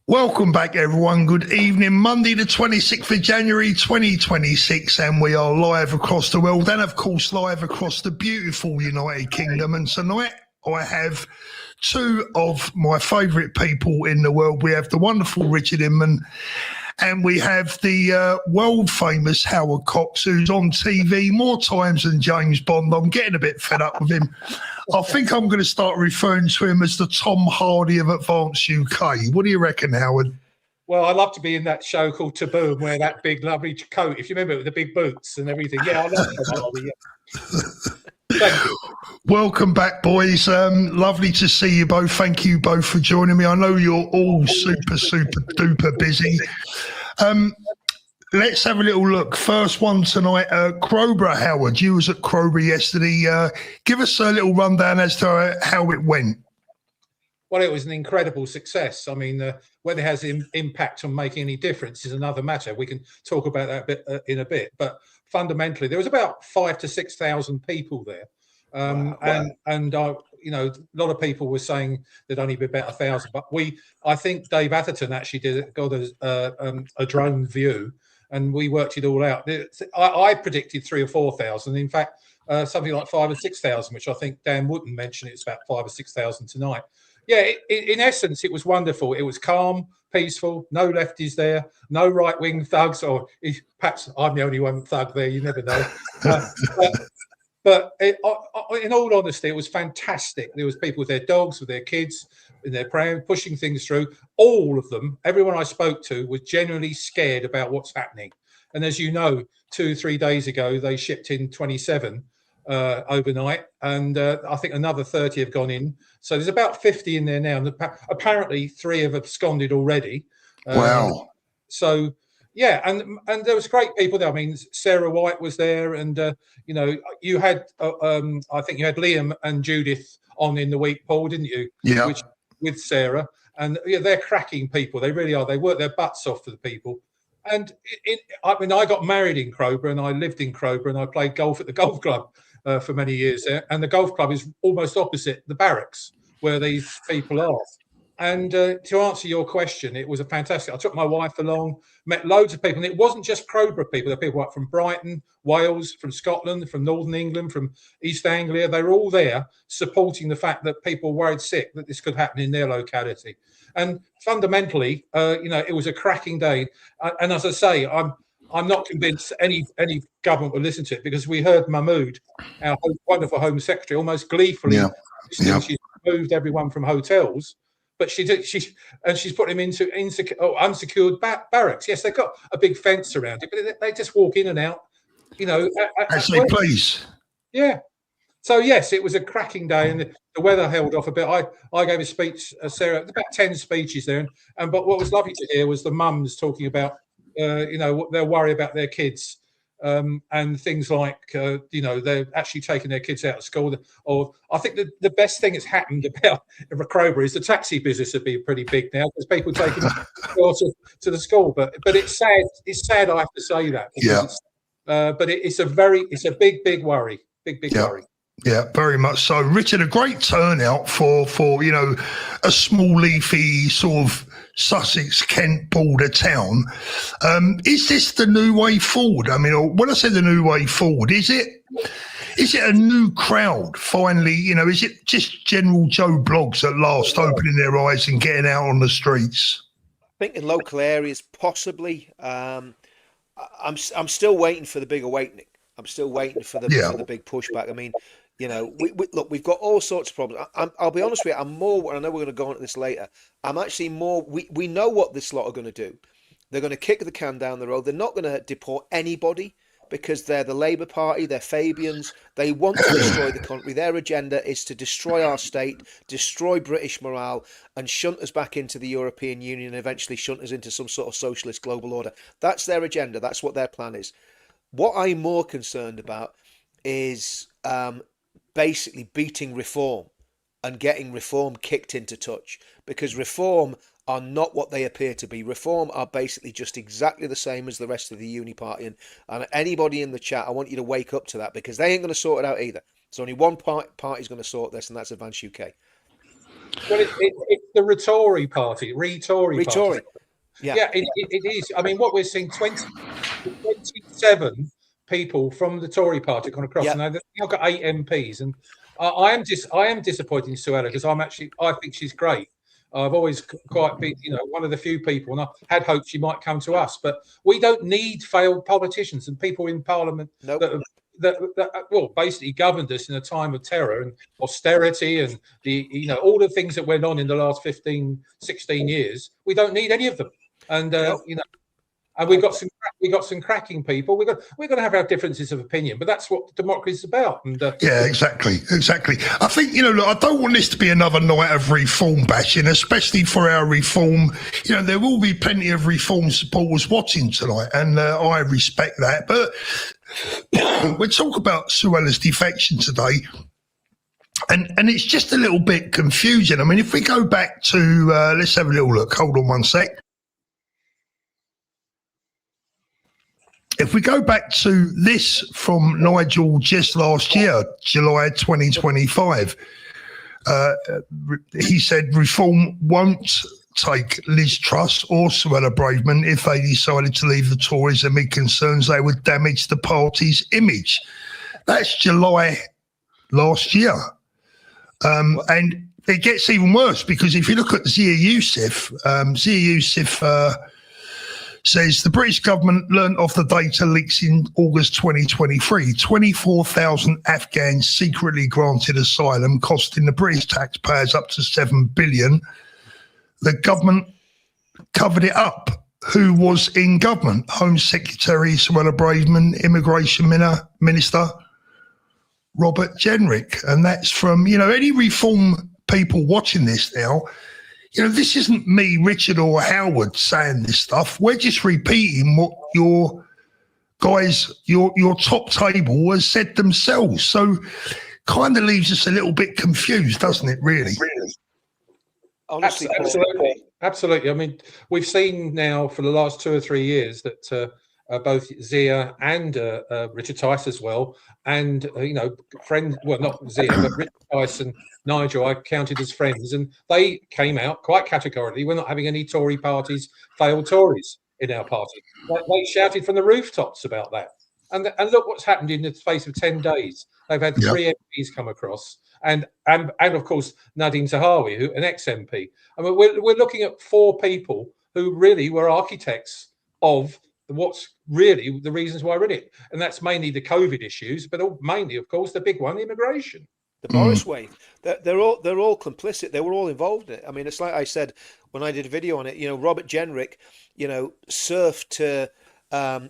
Welcome back, everyone. Good evening. Monday, the 26th of January, 2026, and we are live across the world and, of course, live across the beautiful United Kingdom. And tonight, I have two of my favourite people in the world. We have the wonderful Richard Inman, and we have the world famous Howard Cox, who's on TV more times than James Bond. I'm getting a bit fed up with him. I think I'm going to start referring to him as the Tom Hardy of Advanced UK. What do you reckon, Howard? Well, I'd love to be in that show called Taboo and wear that big, lovely coat. If you remember, with the big boots and everything. Yeah, I love Tom Hardy. Yeah. Thank you. Welcome back, boys. Lovely to see you both. Thank you both for joining me. I know you're all super duper busy. Let's have a little look. First one tonight, Crowborough. Howard, you was at Crowborough yesterday. Give us a little rundown as to how it went. Well, it was an incredible success. I mean, whether it has impact on making any difference is another matter. We can talk about that in a bit. But fundamentally, there was about 5,000 to 6,000 people there. Wow. And you know, a lot of people were saying there'd only be about 1,000. But I think Dave Atherton actually got a drone view, and we worked it all out. I predicted 3,000 or 4,000. In fact, something like 5,000 or 6,000, which I think Dan Wooten mentioned. It's about 5,000 or 6,000 tonight. Yeah, in essence, it was wonderful. It was calm, peaceful, no lefties there, no right-wing thugs, or perhaps I'm the only one thug there, you never know. But in all honesty, it was fantastic. There was people with their dogs, with their kids, in their pram, pushing things through. All of them, everyone I spoke to, was genuinely scared about what's happening. And as you know, 2 or 3 days ago, they shipped in 27 overnight, and I think another 30 have gone in. So there's about 50 in there now. And apparently 3 have absconded already. Wow. So yeah, and there was great people there. I mean, Sarah White was there, and you know, you had I think you had Liam and Judith on in the week, Paul, didn't you? Yeah. With Sarah, and yeah, they're cracking people. They really are. They work their butts off for the people. And I mean, I got married in Crowborough, and I lived in Crowborough, and I played golf at the golf club for many years there. And the golf club is almost opposite the barracks where these people are. And to answer your question, it was a fantastic. I took my wife along, met loads of people, and it wasn't just Crowborough people. There were people up from Brighton, Wales, from Scotland, from Northern England, from East Anglia. They were all there supporting the fact that people were worried sick that this could happen in their locality. And fundamentally, you know, it was a cracking day. And as I say, I'm not convinced any government will listen to it, because we heard Mahmood, our wonderful Home Secretary, almost gleefully. She's moved everyone from hotels. But she's put them into unsecured barracks. Yes, they've got a big fence around it, but they just walk in and out, you know. As they please. Yeah. So yes, it was a cracking day, and the weather held off a bit. I gave a speech, Sarah, about 10 speeches there, but what was lovely to hear was the mums talking about, you know, their worry about their kids. And things like, you know, they're actually taking their kids out of school. Or I think the best thing that's happened about Crowborough is the taxi business would be pretty big now, because people taking to the school. But it's sad. It's sad I have to say that. Yeah. But it's a big worry. Big worry. Yeah, very much so. Richard, a great turnout for you know, a small leafy sort of Sussex, Kent border town. Is this the new way forward? I mean, when I say the new way forward, is it a new crowd finally? You know, is it just general Joe Bloggs at last opening their eyes and getting out on the streets? I think in local areas, possibly. I'm still waiting for the big awakening. I'm still waiting for the big pushback. I mean, you know, look, we've got all sorts of problems. I'll be honest with you, I'm more, and I know we're going to go into this later, I'm actually more, we know what this lot are going to do. They're going to kick the can down the road. They're not going to deport anybody, because they're the Labour Party, they're Fabians. They want to destroy the country. Their agenda is to destroy our state, destroy British morale, and shunt us back into the European Union, and eventually shunt us into some sort of socialist global order. That's their agenda. That's what their plan is. What I'm more concerned about is basically beating reform and getting reform kicked into touch, because reform are not what they appear to be. Reform are basically just exactly the same as the rest of the uni party, and anybody in the chat, I want you to wake up to that, because they ain't going to sort it out either. There's only one party's going to sort this, and that's Advance UK. Well, it's the Retory party, Retory party. Yeah, it is. I mean, what we're seeing 27 people from the Tory party gone across, and they've now got 8 MPs. And I am disappointed in Suella because I think she's great. I've always quite been, one of the few people, and I had hoped she might come to us. But we don't need failed politicians and people in Parliament that basically governed us in a time of terror and austerity and all the things that went on in the last 15, 16 years. We don't need any of them. And and we've got some cracking people. We're going to have our differences of opinion, but that's what democracy is about. And exactly. I think look, I don't want this to be another night of reform bashing, especially for our reform. There will be plenty of reform supporters watching tonight, and I respect that. But we talk about Suella's defection today. And it's just a little bit confusing. I mean, if we go back to, let's have a little look. Hold on one sec. If we go back to this from Nigel just last year, July 2025, he said reform won't take Liz Truss or Suella Braverman if they decided to leave the Tories amid concerns they would damage the party's image. That's July last year. And it gets even worse because if you look at Zia Youssef, says the British government learnt of the data leaks in August 2023. 24,000 Afghans secretly granted asylum, costing the British taxpayers up to $7 billion. The government covered it up. Who was in government? Home Secretary Suella Braverman, Immigration Minister Robert Jenrick. And that's from, any reform people watching this now. This isn't me, Richard or Howard saying this stuff. We're just repeating what your guys, your top table has said themselves. So kind of leaves us a little bit confused, doesn't it, really? Honestly, Absolutely. I mean, we've seen now for the last 2 or 3 years that both Zia and Richard Tice as well, and friends. Well, not Zia, but Richard Tice and Nigel, I counted as friends, and they came out quite categorically. We're not having any Tory parties, failed Tories in our party. They shouted from the rooftops about that. And look what's happened in the space of 10 days. They've had 3 MPs come across, and of course Nadine Zahawi, who an ex-MP. I mean, we're looking at 4 people who really were architects of what's really the reasons why we're in it, and that's mainly the COVID issues, but mainly, of course, the big one, immigration. The Boris wave. They're all complicit. They were all involved in it. I mean, it's like I said when I did a video on it. Robert Jenrick, surfed to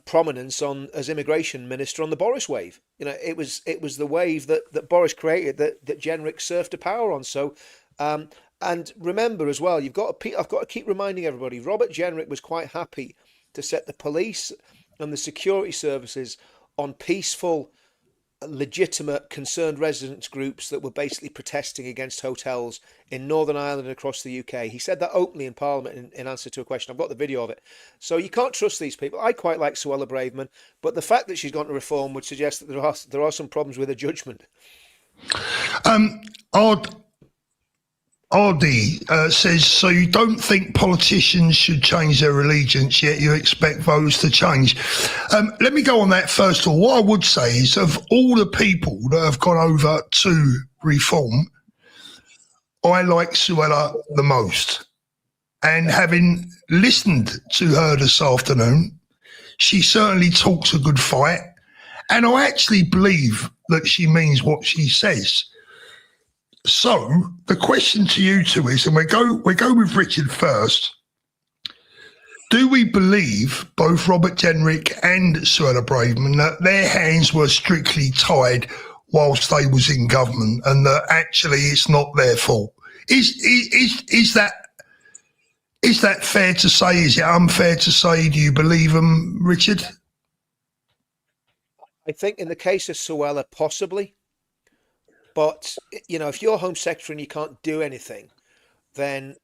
prominence as immigration minister on the Boris wave. It was the wave that Boris created that Jenrick surfed to power on. So, and remember as well, I've got to keep reminding everybody. Robert Jenrick was quite happy to set the police and the security services on peaceful, legitimate, concerned residents groups that were basically protesting against hotels in Northern Ireland and across the UK. He said that openly in Parliament in answer to a question. I've got the video of it. So you can't trust these people. I quite like Suella Braverman, but the fact that she's gone to reform would suggest that there are some problems with her judgment. Ardy says, so you don't think politicians should change their allegiance, yet you expect voters to change. Let me go on that first of all. What I would say is, of all the people that have gone over to reform, I like Suella the most. And having listened to her this afternoon, she certainly talks a good fight. And I actually believe that she means what she says. So the question to you two is, and we go with Richard first. Do we believe both Robert Jenrick and Suella Braverman that their hands were strictly tied whilst they was in government, and that actually it's not their fault? Is that fair to say? Is it unfair to say? Do you believe them, Richard? I think in the case of Suella, possibly. But, if you're Home Secretary and you can't do anything, then,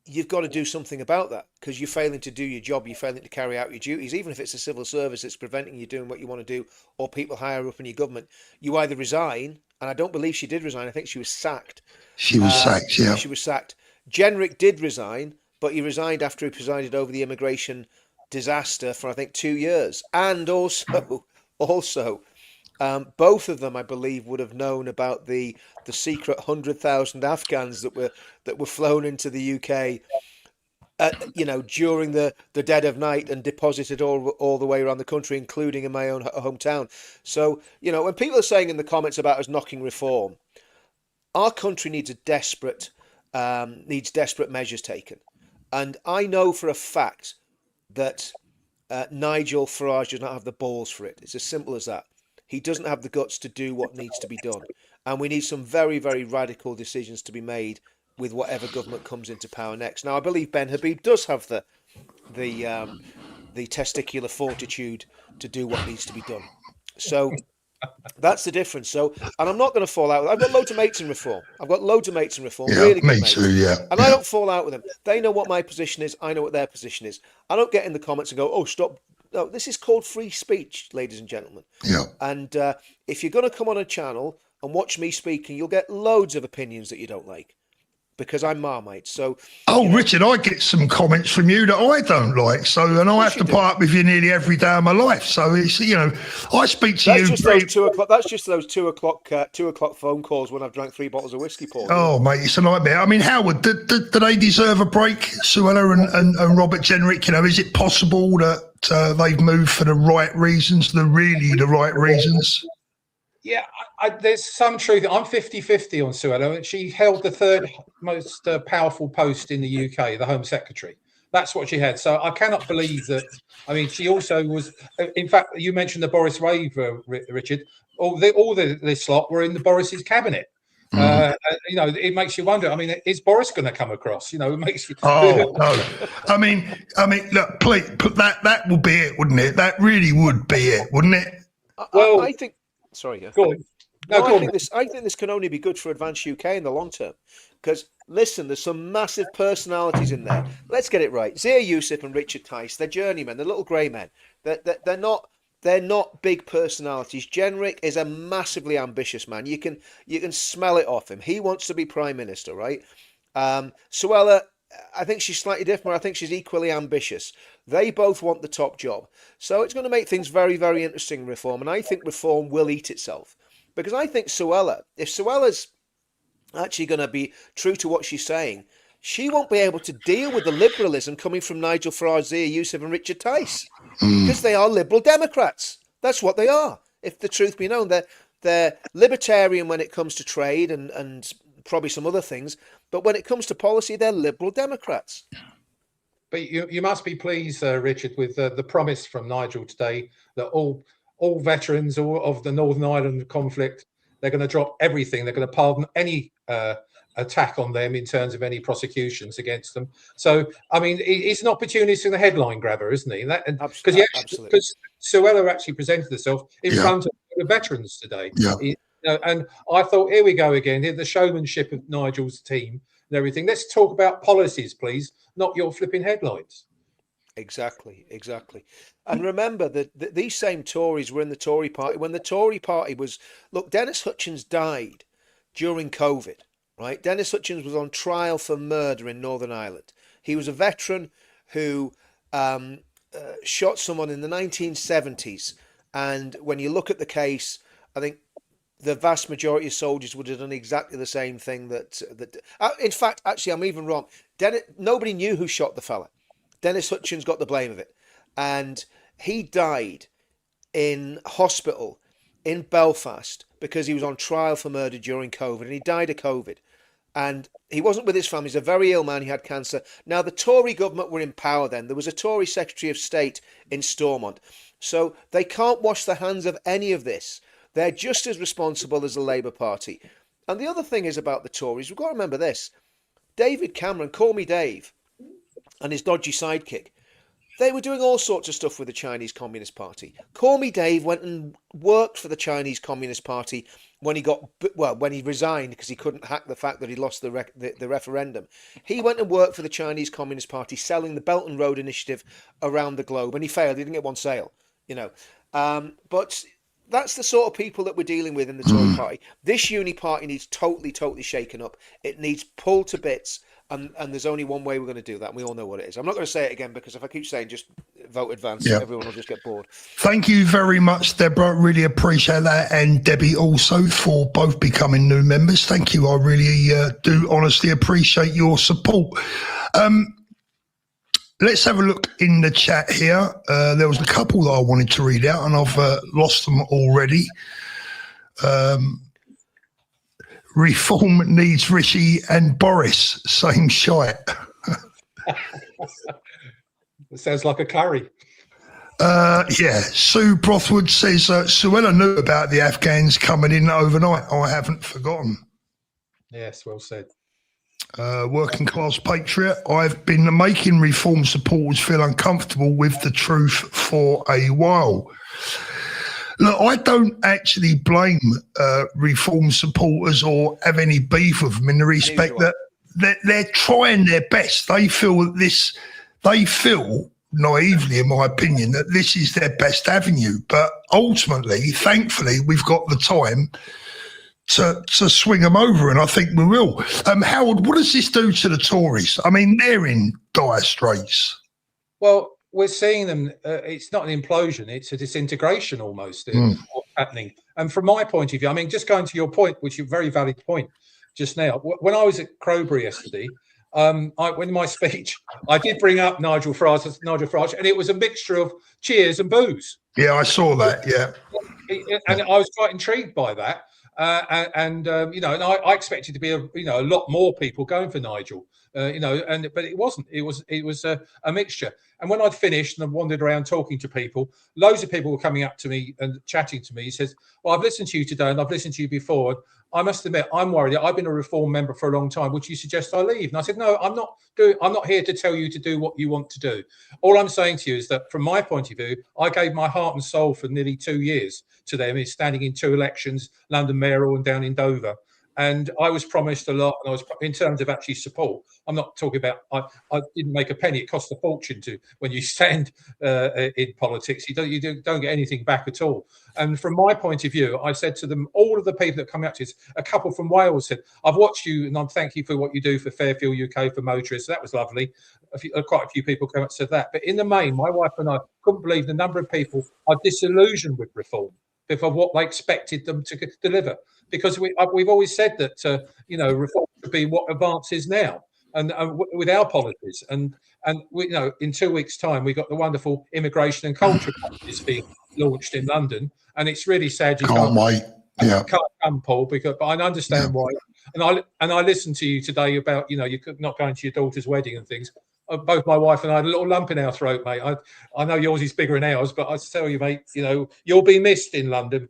you've got to do something about that, because you're failing to do your job, you're failing to carry out your duties, even if it's a civil service that's preventing you doing what you want to do, or people higher up in your government. You either resign, and I don't believe she did resign, I think she was sacked. She was sacked, yeah. She was sacked. Jenrick did resign, but he resigned after he presided over the immigration disaster for, I think, 2 years. And also, both of them, I believe, would have known about the secret 100,000 Afghans that were flown into the UK, during the dead of night and deposited all the way around the country, including in my own hometown. So, when people are saying in the comments about us knocking reform, our country needs desperate measures taken. And I know for a fact that Nigel Farage does not have the balls for it. It's as simple as that. He doesn't have the guts to do what needs to be done. And we need some very, very radical decisions to be made with whatever government comes into power next. Now, I believe Ben Habib does have the testicular fortitude to do what needs to be done. So that's the difference. So, and I'm not going to fall out with. I've got loads of mates in reform. Yeah, really good me mates. too, yeah. And I don't fall out with them. They know what my position is. I know what their position is. I don't get in the comments and go, "Oh, stop." No, this is called free speech, ladies and gentlemen. Yeah. And if you're going to come on a channel and watch me speaking, you'll get loads of opinions that you don't like, because I'm Marmite. So, Richard, I get some comments from you that I don't like. So, and I have to put up with you nearly every day of my life. So it's, I speak to you. That's just those 2 o'clock phone calls when I've drank 3 bottles of whiskey, Paul. Oh, mate, it's a nightmare. I mean, Howard, do they deserve a break, Suella and Robert Jenrick? Is it possible that they've moved for the right reasons, the right reasons? Yeah, there's some truth. I'm 50-50 on Suella, and she held the third most powerful post in the UK, the Home Secretary. That's what she had. So I cannot believe that. I mean, she also was. In fact, you mentioned the Boris wave, Richard. All this lot were in the Boris's cabinet. It makes you wonder. I mean, is Boris going to come across? It makes you. Oh no! I mean, look, please, that would be it, wouldn't it? That really would be it, wouldn't it? Well, I think. Sorry, yeah. Go on. I think this can only be good for Advance UK in the long term. Because listen, there's some massive personalities in there. Let's get it right. Zia Yusuf and Richard Tice, they're journeymen, they're little grey men. They're not big personalities. Jenrick is a massively ambitious man. You can smell it off him. He wants to be Prime Minister, right? Suella, I think she's slightly different. I think she's equally ambitious. They both want the top job. So it's going to make things very, very interesting in reform. And I think reform will eat itself. Because I think Suella, if Suella's actually going to be true to what she's saying, she won't be able to deal with the liberalism coming from Nigel Farage, Zia Yusuf and Richard Tice. Because they are Liberal Democrats. That's what they are. If the truth be known, they're libertarian when it comes to trade and probably some other things. But when it comes to policy, they're Liberal Democrats. But you must be pleased, Richard, with the promise from Nigel today that all veterans of the Northern Ireland conflict, they're going to drop everything. They're going to pardon any attack on them in terms of any prosecutions against them. So, I mean, it's an opportunist and a headline grabber, isn't he? Because Suella actually presented herself in front of the veterans today. Yeah. And I thought, here we go again, the showmanship of Nigel's team and everything. Let's talk about policies, please, not your flipping headlines. Exactly. And remember that these same Tories were in the Tory party when the Tory party was... Look, Dennis Hutchins died during COVID, right? Dennis Hutchins was on trial for murder in Northern Ireland. He was a veteran who shot someone in the 1970s. And when you look at the case, I think the vast majority of soldiers would have done exactly the same thing that in fact, actually, I'm even wrong. Nobody knew who shot the fella. Dennis Hutchins got the blame of it. And he died in hospital in Belfast because he was on trial for murder during COVID. And he died of COVID. And he wasn't with his family. He's a very ill man. He had cancer. Now, the Tory government were in power then. There was a Tory Secretary of State in Stormont. So they can't wash their hands of any of this. They're just as responsible as the Labour Party. And the other thing is about the Tories, we've got to remember this. David Cameron, call me Dave, and his dodgy sidekick, They were doing all sorts of stuff with the Chinese Communist Party. Call Me Dave went and worked for the Chinese Communist Party when he resigned because he couldn't hack the fact that he lost the referendum. He went and worked for the Chinese Communist Party, selling the Belt and Road Initiative around the globe, and he failed. He didn't get one sale, But that's the sort of people that we're dealing with in the Tory party. This uni party needs totally shaken up. It needs pulled to bits. And there's only one way we're going to do that, and we all know what it is. I'm not going to say it again because if I keep saying just vote advance, everyone will just get bored. Thank you very much, Deborah. Really appreciate that. And Debbie also for both becoming new members. Thank you. I really do honestly appreciate your support. Let's have a look in the chat here. There was a couple that I wanted to read out, and I've lost them already. Reform needs Rishi and Boris. Same shite. It sounds like a curry. Sue Brothwood says, Suella knew about the Afghans coming in overnight. I haven't forgotten. Yes, well said. Working class patriot. I've been making reform supporters feel uncomfortable with the truth for a while. Look, I don't actually blame reform supporters or have any beef with them in the respect that they're trying their best. They feel naively, in my opinion, that this is their best avenue. But ultimately, thankfully, we've got the time to swing them over, and I think we will. Howard, what does this do to the Tories? I mean, they're in dire straits. Well, we're seeing them. It's not an implosion; it's a disintegration almost what's happening. And from my point of view, I mean, just going to your point, which is a very valid point just now. When I was at Crowborough yesterday, in my speech, I did bring up Nigel Farage, and it was a mixture of cheers and boos. Yeah, I saw that. Yeah, and I was quite intrigued by that. And I expected to be a lot more people going for Nigel, but it wasn't. It was a mixture. And when I'd finished and I wandered around talking to people, loads of people were coming up to me and chatting to me. He says, "Well, I've listened to you today and I've listened to you before. I must admit, I'm worried. I've been a Reform member for a long time. Would you suggest I leave?" And I said, "No, I'm not here to tell you to do what you want to do. All I'm saying to you is that from my point of view, I gave my heart and soul for nearly 2 years to them, is standing in 2 elections, London mayoral and down in Dover. And I was promised a lot, and I was, in terms of actually support, I'm not talking about, I didn't make a penny. It cost a fortune when you stand in politics. You don't get anything back at all. And from my point of view, I said to them, all of the people that come out to us, a couple from Wales said, "I've watched you and I'm thank you for what you do for Fairfield UK for motorists." That was lovely. Quite a few people came out and said that. But in the main, my wife and I couldn't believe the number of people are disillusioned with reform of what they expected them to deliver. Because we've always said that reform should be what advance is now, and with our policies, and we, in 2 weeks' time we got the wonderful immigration and culture policies being launched in London, and it's really sad you can't wait. Yeah, can't come, Paul, but I understand why. And I listened to you today about you not going to your daughter's wedding and things. Both my wife and I had a little lump in our throat, mate. I know yours is bigger than ours, but I tell you, mate, you'll be missed in London.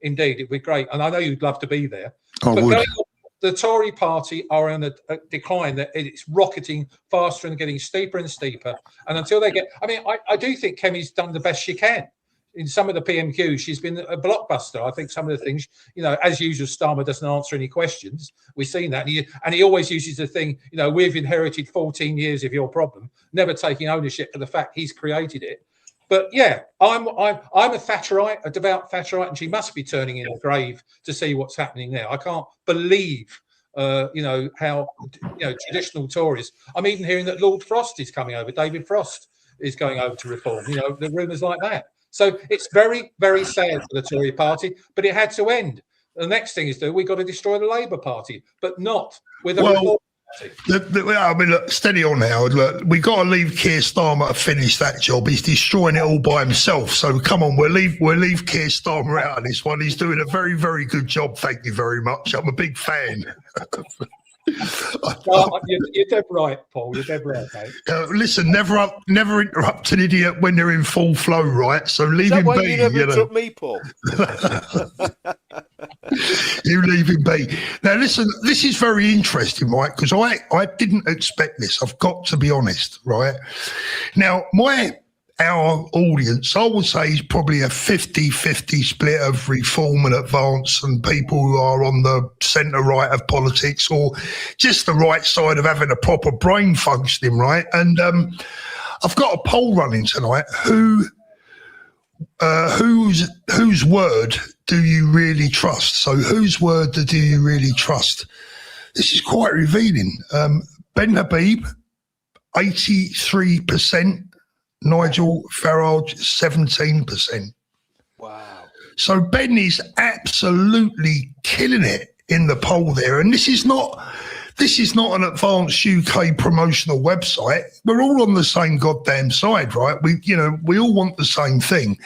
Indeed, it'd be great. And I know you'd love to be there. The Tory party are on a decline. That it's rocketing faster and getting steeper and steeper. And until they get, I do think Kemi's done the best she can. In some of the PMQs, she's been a blockbuster. I think some of the things, as usual, Starmer doesn't answer any questions. We've seen that. And he always uses the thing, we've inherited 14 years of your problem, never taking ownership for the fact he's created it. But yeah, I'm a Thatcherite, a devout Thatcherite, and she must be turning in a grave to see what's happening there. I can't believe, how, traditional Tories. I'm even hearing that Lord Frost is coming over. David Frost is going over to reform, the rumours like that. So it's very, very sad for the Tory party, but it had to end. The next thing is we've got to destroy the Labour Party, but not with a reform party. Look, steady on, Howard. Look, we've got to leave Keir Starmer to finish that job. He's destroying it all by himself. So come on, we'll leave Keir Starmer out of this one. He's doing a very, very good job. Thank you very much. I'm a big fan. You're dead right, Paul. You're dead right, mate. Listen, never interrupt an idiot when they're in full flow, right? So leave him be. You never interrupt me, Paul. You leave him be. Now, listen, this is very interesting, right? Because I didn't expect this. I've got to be honest, right? Now, our audience, I would say, is probably a 50-50 split of reform and advance and people who are on the centre-right of politics or just the right side of having a proper brain functioning, right? And I've got a poll running tonight. Whose word do you really trust? So whose word do you really trust? This is quite revealing. Ben Habib, 83%. Nigel Farage, 17%. Wow. So Ben is absolutely killing it in the poll there. And this is not an advanced UK promotional website. We're all on the same goddamn side, right? We all want the same thing.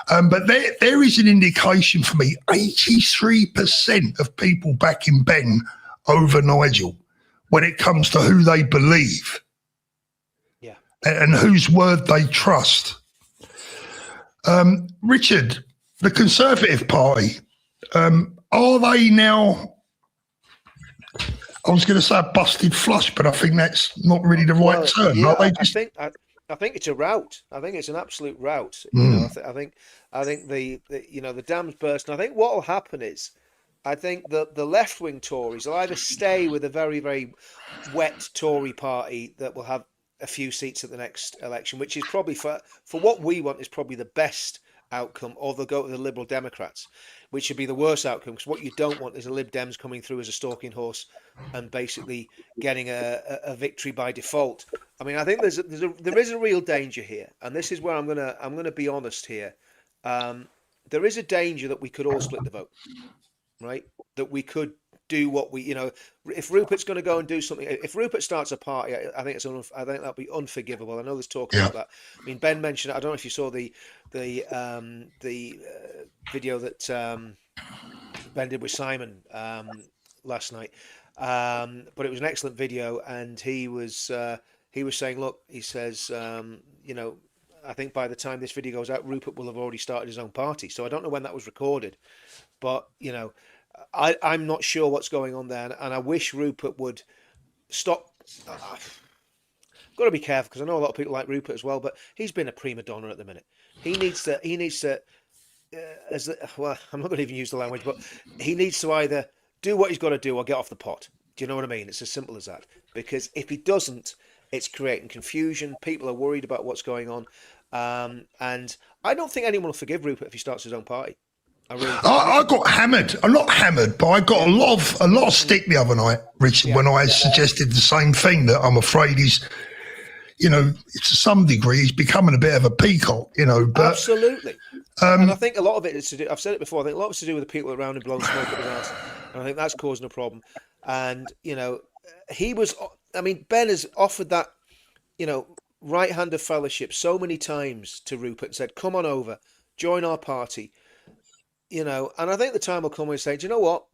But there is an indication for me, 83% of people backing Ben over Nigel when it comes to who they believe. And whose word they trust. Richard, the Conservative Party, are they now, I was going to say a busted flush, but I think that's not really the right term. Yeah, Are they just... I think it's a rout. I think it's an absolute rout. You know, I think the dam's burst. And I think what will happen is, I think the left-wing Tories will either stay with a very, very wet Tory party that will have a few seats at the next election, which is probably for what we want is probably the best outcome, or they'll go to the Liberal Democrats, which would be the worst outcome, because what you don't want is a Lib Dems coming through as a stalking horse and basically getting a victory by default. I mean, I think there is a real danger here, and this is where I'm gonna be honest here. There is a danger that we could all split the vote, right? That we could do what we, if Rupert's going to go and do something, if Rupert starts a party, I think that'll be unforgivable. I know there's talk about that. I mean, Ben mentioned, I don't know if you saw the video that Ben did with Simon last night, but it was an excellent video, and he was saying, look, he says, I think by the time this video goes out, Rupert will have already started his own party. So I don't know when that was recorded, but I'm not sure what's going on there, and I wish Rupert would stop. I've got to be careful, because I know a lot of people like Rupert as well, but he's been a prima donna at the minute. He needs to. I'm not going to even use the language, but he needs to either do what he's got to do or get off the pot. Do you know what I mean? It's as simple as that. Because if he doesn't, it's creating confusion. People are worried about what's going on, and I don't think anyone will forgive Rupert if he starts his own party. I got hammered. I'm not hammered, but I got a lot of stick the other night, Richard, when I suggested the same thing, that I'm afraid he's, to some degree, he's becoming a bit of a peacock, But, absolutely. And I think a lot of it is to do, I've said it before, I think a lot of it's to do with the people around him blowing smoke at his ass. And I think that's causing a problem. And, Ben has offered that, right hand of fellowship so many times to Rupert and said, come on over, join our party. And I think the time will come when we say, do you know what?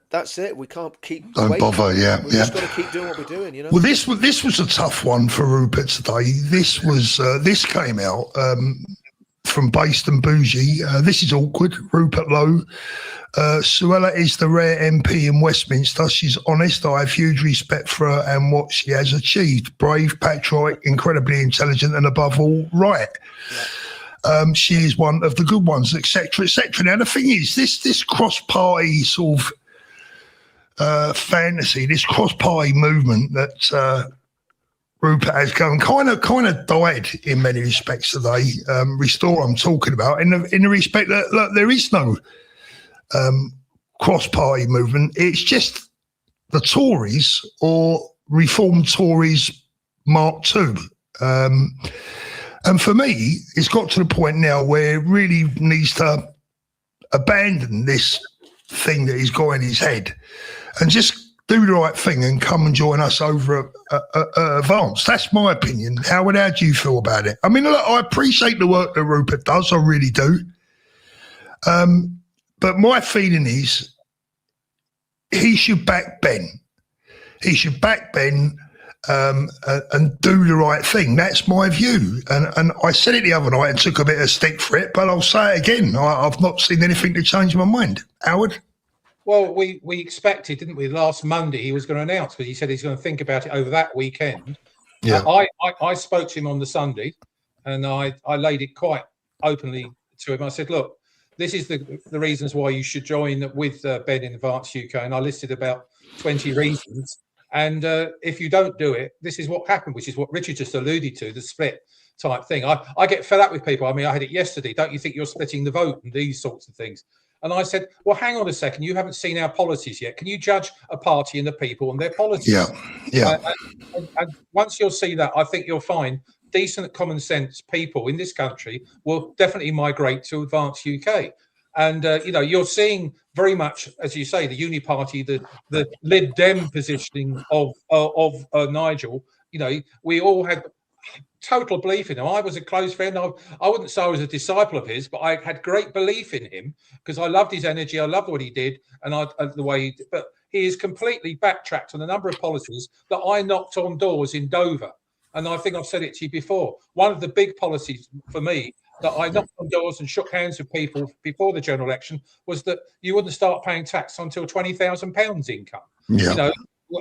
That's it. We can't keep Don't waiting. bother, We've just got to keep doing what we're doing, Well, this was a tough one for Rupert today. This came out from Based and Bougie. This is awkward. Rupert Lowe. Suella is the rare MP in Westminster. She's honest. I have huge respect for her and what she has achieved. Brave, patriotic, incredibly intelligent, and above all, right. Yeah. She is one of the good ones, etc., etc. Now, the thing is, this cross-party sort of fantasy, this cross-party movement that Rupert has going kind of died in many respects today. Restore, I'm talking about, in the respect that, look, there is no cross-party movement. It's just the Tories or Reformed Tories Mark II. And for me, it's got to the point now where it really needs to abandon this thing that he's got in his head and just do the right thing and come and join us over at Advance. That's my opinion. How do you feel about it? I mean, look, I appreciate the work that Rupert does. I really do. But my feeling is he should back Ben. He should back Ben and do the right thing. That's my view. And I said it the other night and took a bit of stick for it, but I'll say it again. I've not seen anything to change my mind. Howard? Well, we expected, didn't we? Last Monday he was going to announce, but he said he's going to think about it over that weekend. Yeah. I spoke to him on the Sunday, and I laid it quite openly to him. I said, look, this is the reasons why you should join with Ben in Advance UK, and I listed about 20 reasons. And if you don't do it, this is what happened, which is what Richard just alluded to, the split type thing. I get fed up with people. I mean, I had it yesterday. Don't you think you're splitting the vote and these sorts of things? And I said, well, hang on a second. You haven't seen our policies yet. Can you judge a party and the people and their policies? Yeah. And once you'll see that, I think you'll find decent common sense people in this country will definitely migrate to Advance UK. And, you're seeing very much, as you say, the Uni Party, the Lib Dem positioning of Nigel. We all had total belief in him. I was a close friend. I wouldn't say I was a disciple of his, but I had great belief in him because I loved his energy. I loved what he did and the way he did. But he is completely backtracked on a number of policies that I knocked on doors in Dover. And I think I've said it to you before. One of the big policies for me that I knocked on doors and shook hands with people before the general election was that you wouldn't start paying tax until £20,000 income. Yeah.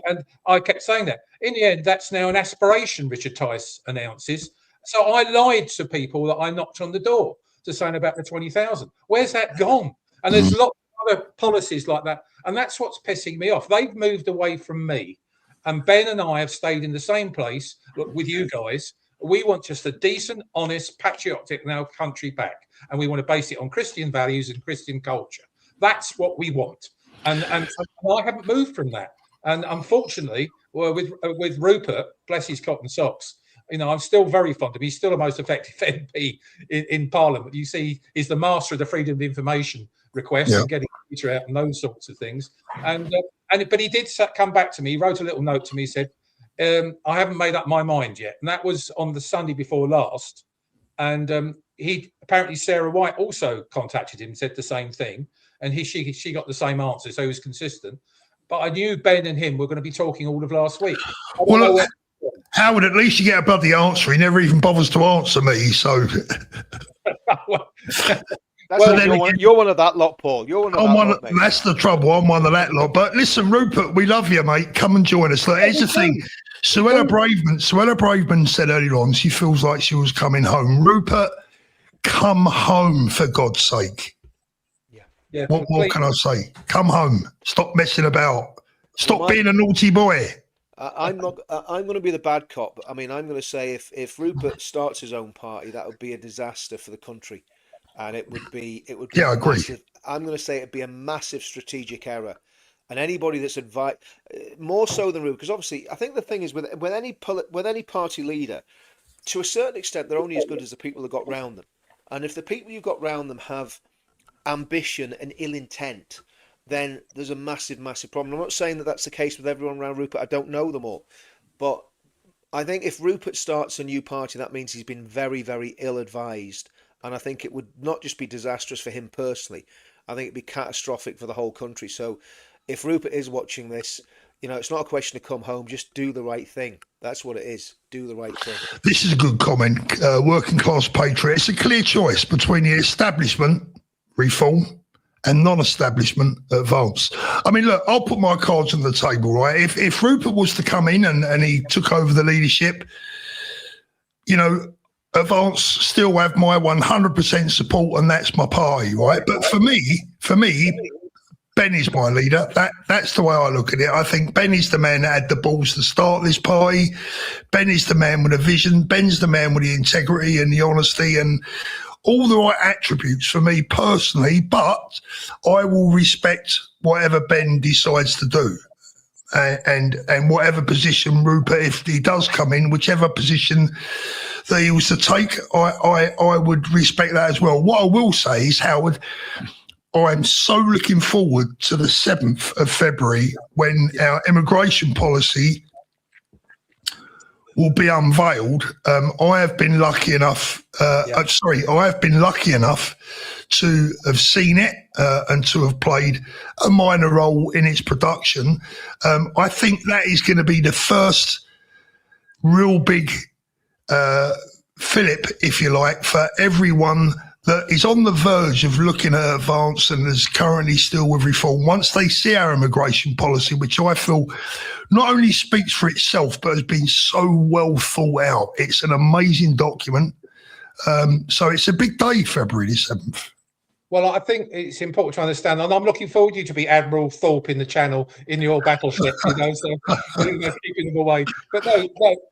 And I kept saying that. In the end, that's now an aspiration, Richard Tice announces. So I lied to people that I knocked on the door to saying about the 20,000. Where's that gone? And there's lots of other policies like that. And that's what's pissing me off. They've moved away from me. And Ben and I have stayed in the same place with you guys. We want just a decent, honest, patriotic now country back. And we want to base it on Christian values and Christian culture. That's what we want. And I haven't moved from that. And unfortunately, with Rupert, bless his cotton socks, I'm still very fond of him. He's still the most effective MP in Parliament. You see, he's the master of the freedom of information request and getting Twitter out and those sorts of things. But he did come back to me. He wrote a little note to me. He said, I haven't made up my mind yet. And that was on the Sunday before last. And apparently Sarah White also contacted him and said the same thing. And she got the same answer. So he was consistent. But I knew Ben and him were going to be talking all of last week. Well, Howard, at least you get a bloody answer. He never even bothers to answer me. So you're one of that lot, Paul. You're one of that lot, mate. That's the trouble. I'm one of that lot. But listen, Rupert, we love you, mate. Come and join us. Look, here's the thing. Suella Braverman said earlier on she feels like she was coming home. Rupert, come home, for God's sake. Yeah, what can I say? Come home. Stop messing about. Stop being a naughty boy. I'm going to be the bad cop. But I mean, I'm going to say if Rupert starts his own party, that would be a disaster for the country, and it would be. Yeah, I agree. I'm going to say it'd be a massive strategic error, and anybody that's more so than Rupert, because obviously I think the thing is with any party leader, to a certain extent, they're only as good as the people that got round them, and if the people you've got round them have ambition and ill intent, then there's a massive problem. I'm not saying that that's the case with everyone around Rupert. I don't know them all, but I think if Rupert starts a new party, that means he's been very, very ill advised, and I think it would not just be disastrous for him personally, I think it'd be catastrophic for the whole country. So if Rupert is watching this, it's not a question to come home, just do the right thing. That's what it is. Do the right thing. This is a good comment. Working class patriot. It's a clear choice between the establishment reform and non-establishment advance. I mean, look, I'll put my cards on the table, right? If Rupert was to come in and he took over the leadership, advance still have my 100% support, and that's my party, right? But for me, Ben is my leader. That's the way I look at it. I think Ben is the man that had the balls to start this party. Ben is the man with a vision. Ben's the man with the integrity and the honesty and all the right attributes for me personally, but I will respect whatever Ben decides to do. And whatever position Rupert, if he does come in, whichever position that he was to take, I would respect that as well. What I will say is, Howard, I'm so looking forward to the 7th of February when our immigration policy will be unveiled. I have been lucky enough. I have been lucky enough to have seen it and to have played a minor role in its production. I think that is going to be the first real big fillip, if you like, for everyone that is on the verge of looking at advance and is currently still with reform. Once they see our immigration policy, which I feel not only speaks for itself, but has been so well thought out. It's an amazing document. So it's a big day, February the 7th. Well, I think it's important to understand, and I'm looking forward to you to be Admiral Thorpe in the Channel in your battleship, so keeping them away. But no,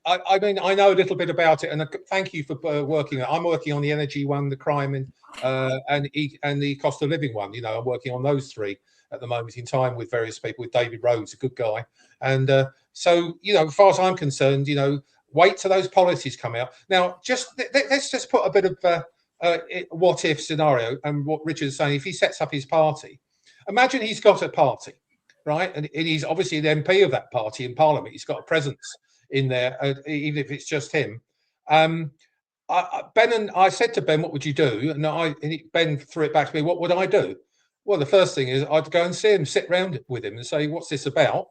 I mean, I know a little bit about it, and thank you for working. I'm working on the energy one, the crime, and the cost of living one. I'm working on those three at the moment in time with various people. With David Rhodes, a good guy, and so as far as I'm concerned, wait till those policies come out. Now, let's just put a bit of what if scenario, and what Richard's saying, if he sets up his party, imagine he's got a party, right? And he's obviously the MP of that party in Parliament. He's got a presence in there, even if it's just him. Ben and I said to Ben, what would you do? And Ben threw it back to me, what would I do? Well, the first thing is I'd go and see him, sit round with him and say, what's this about?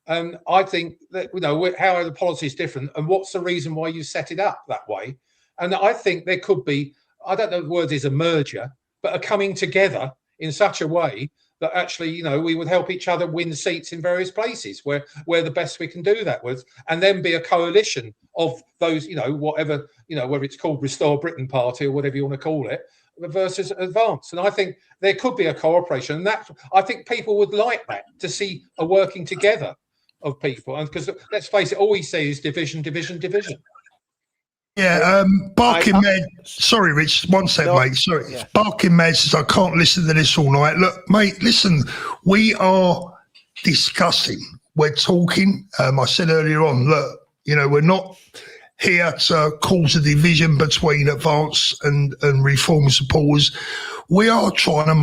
And I think that, how are the policies different, and what's the reason why you set it up that way? And I think there could be, I don't know if the word is a merger, but a coming together in such a way that actually, we would help each other win seats in various places where the best we can do that with, and then be a coalition of those, whatever, whether it's called Restore Britain Party or whatever you want to call it, versus Advance. And I think there could be a cooperation, and that I think people would like that, to see a working together of people. And because let's face it, all we see is division. Yeah, Barking Meds. Sorry, Rich. One sec, mate. Sorry. Yeah. Barking Meds says, I can't listen to this all night. Look, mate, listen, we are discussing. We're talking. I said earlier on, look, we're not here to cause a division between Advance and Reform supporters. We are trying to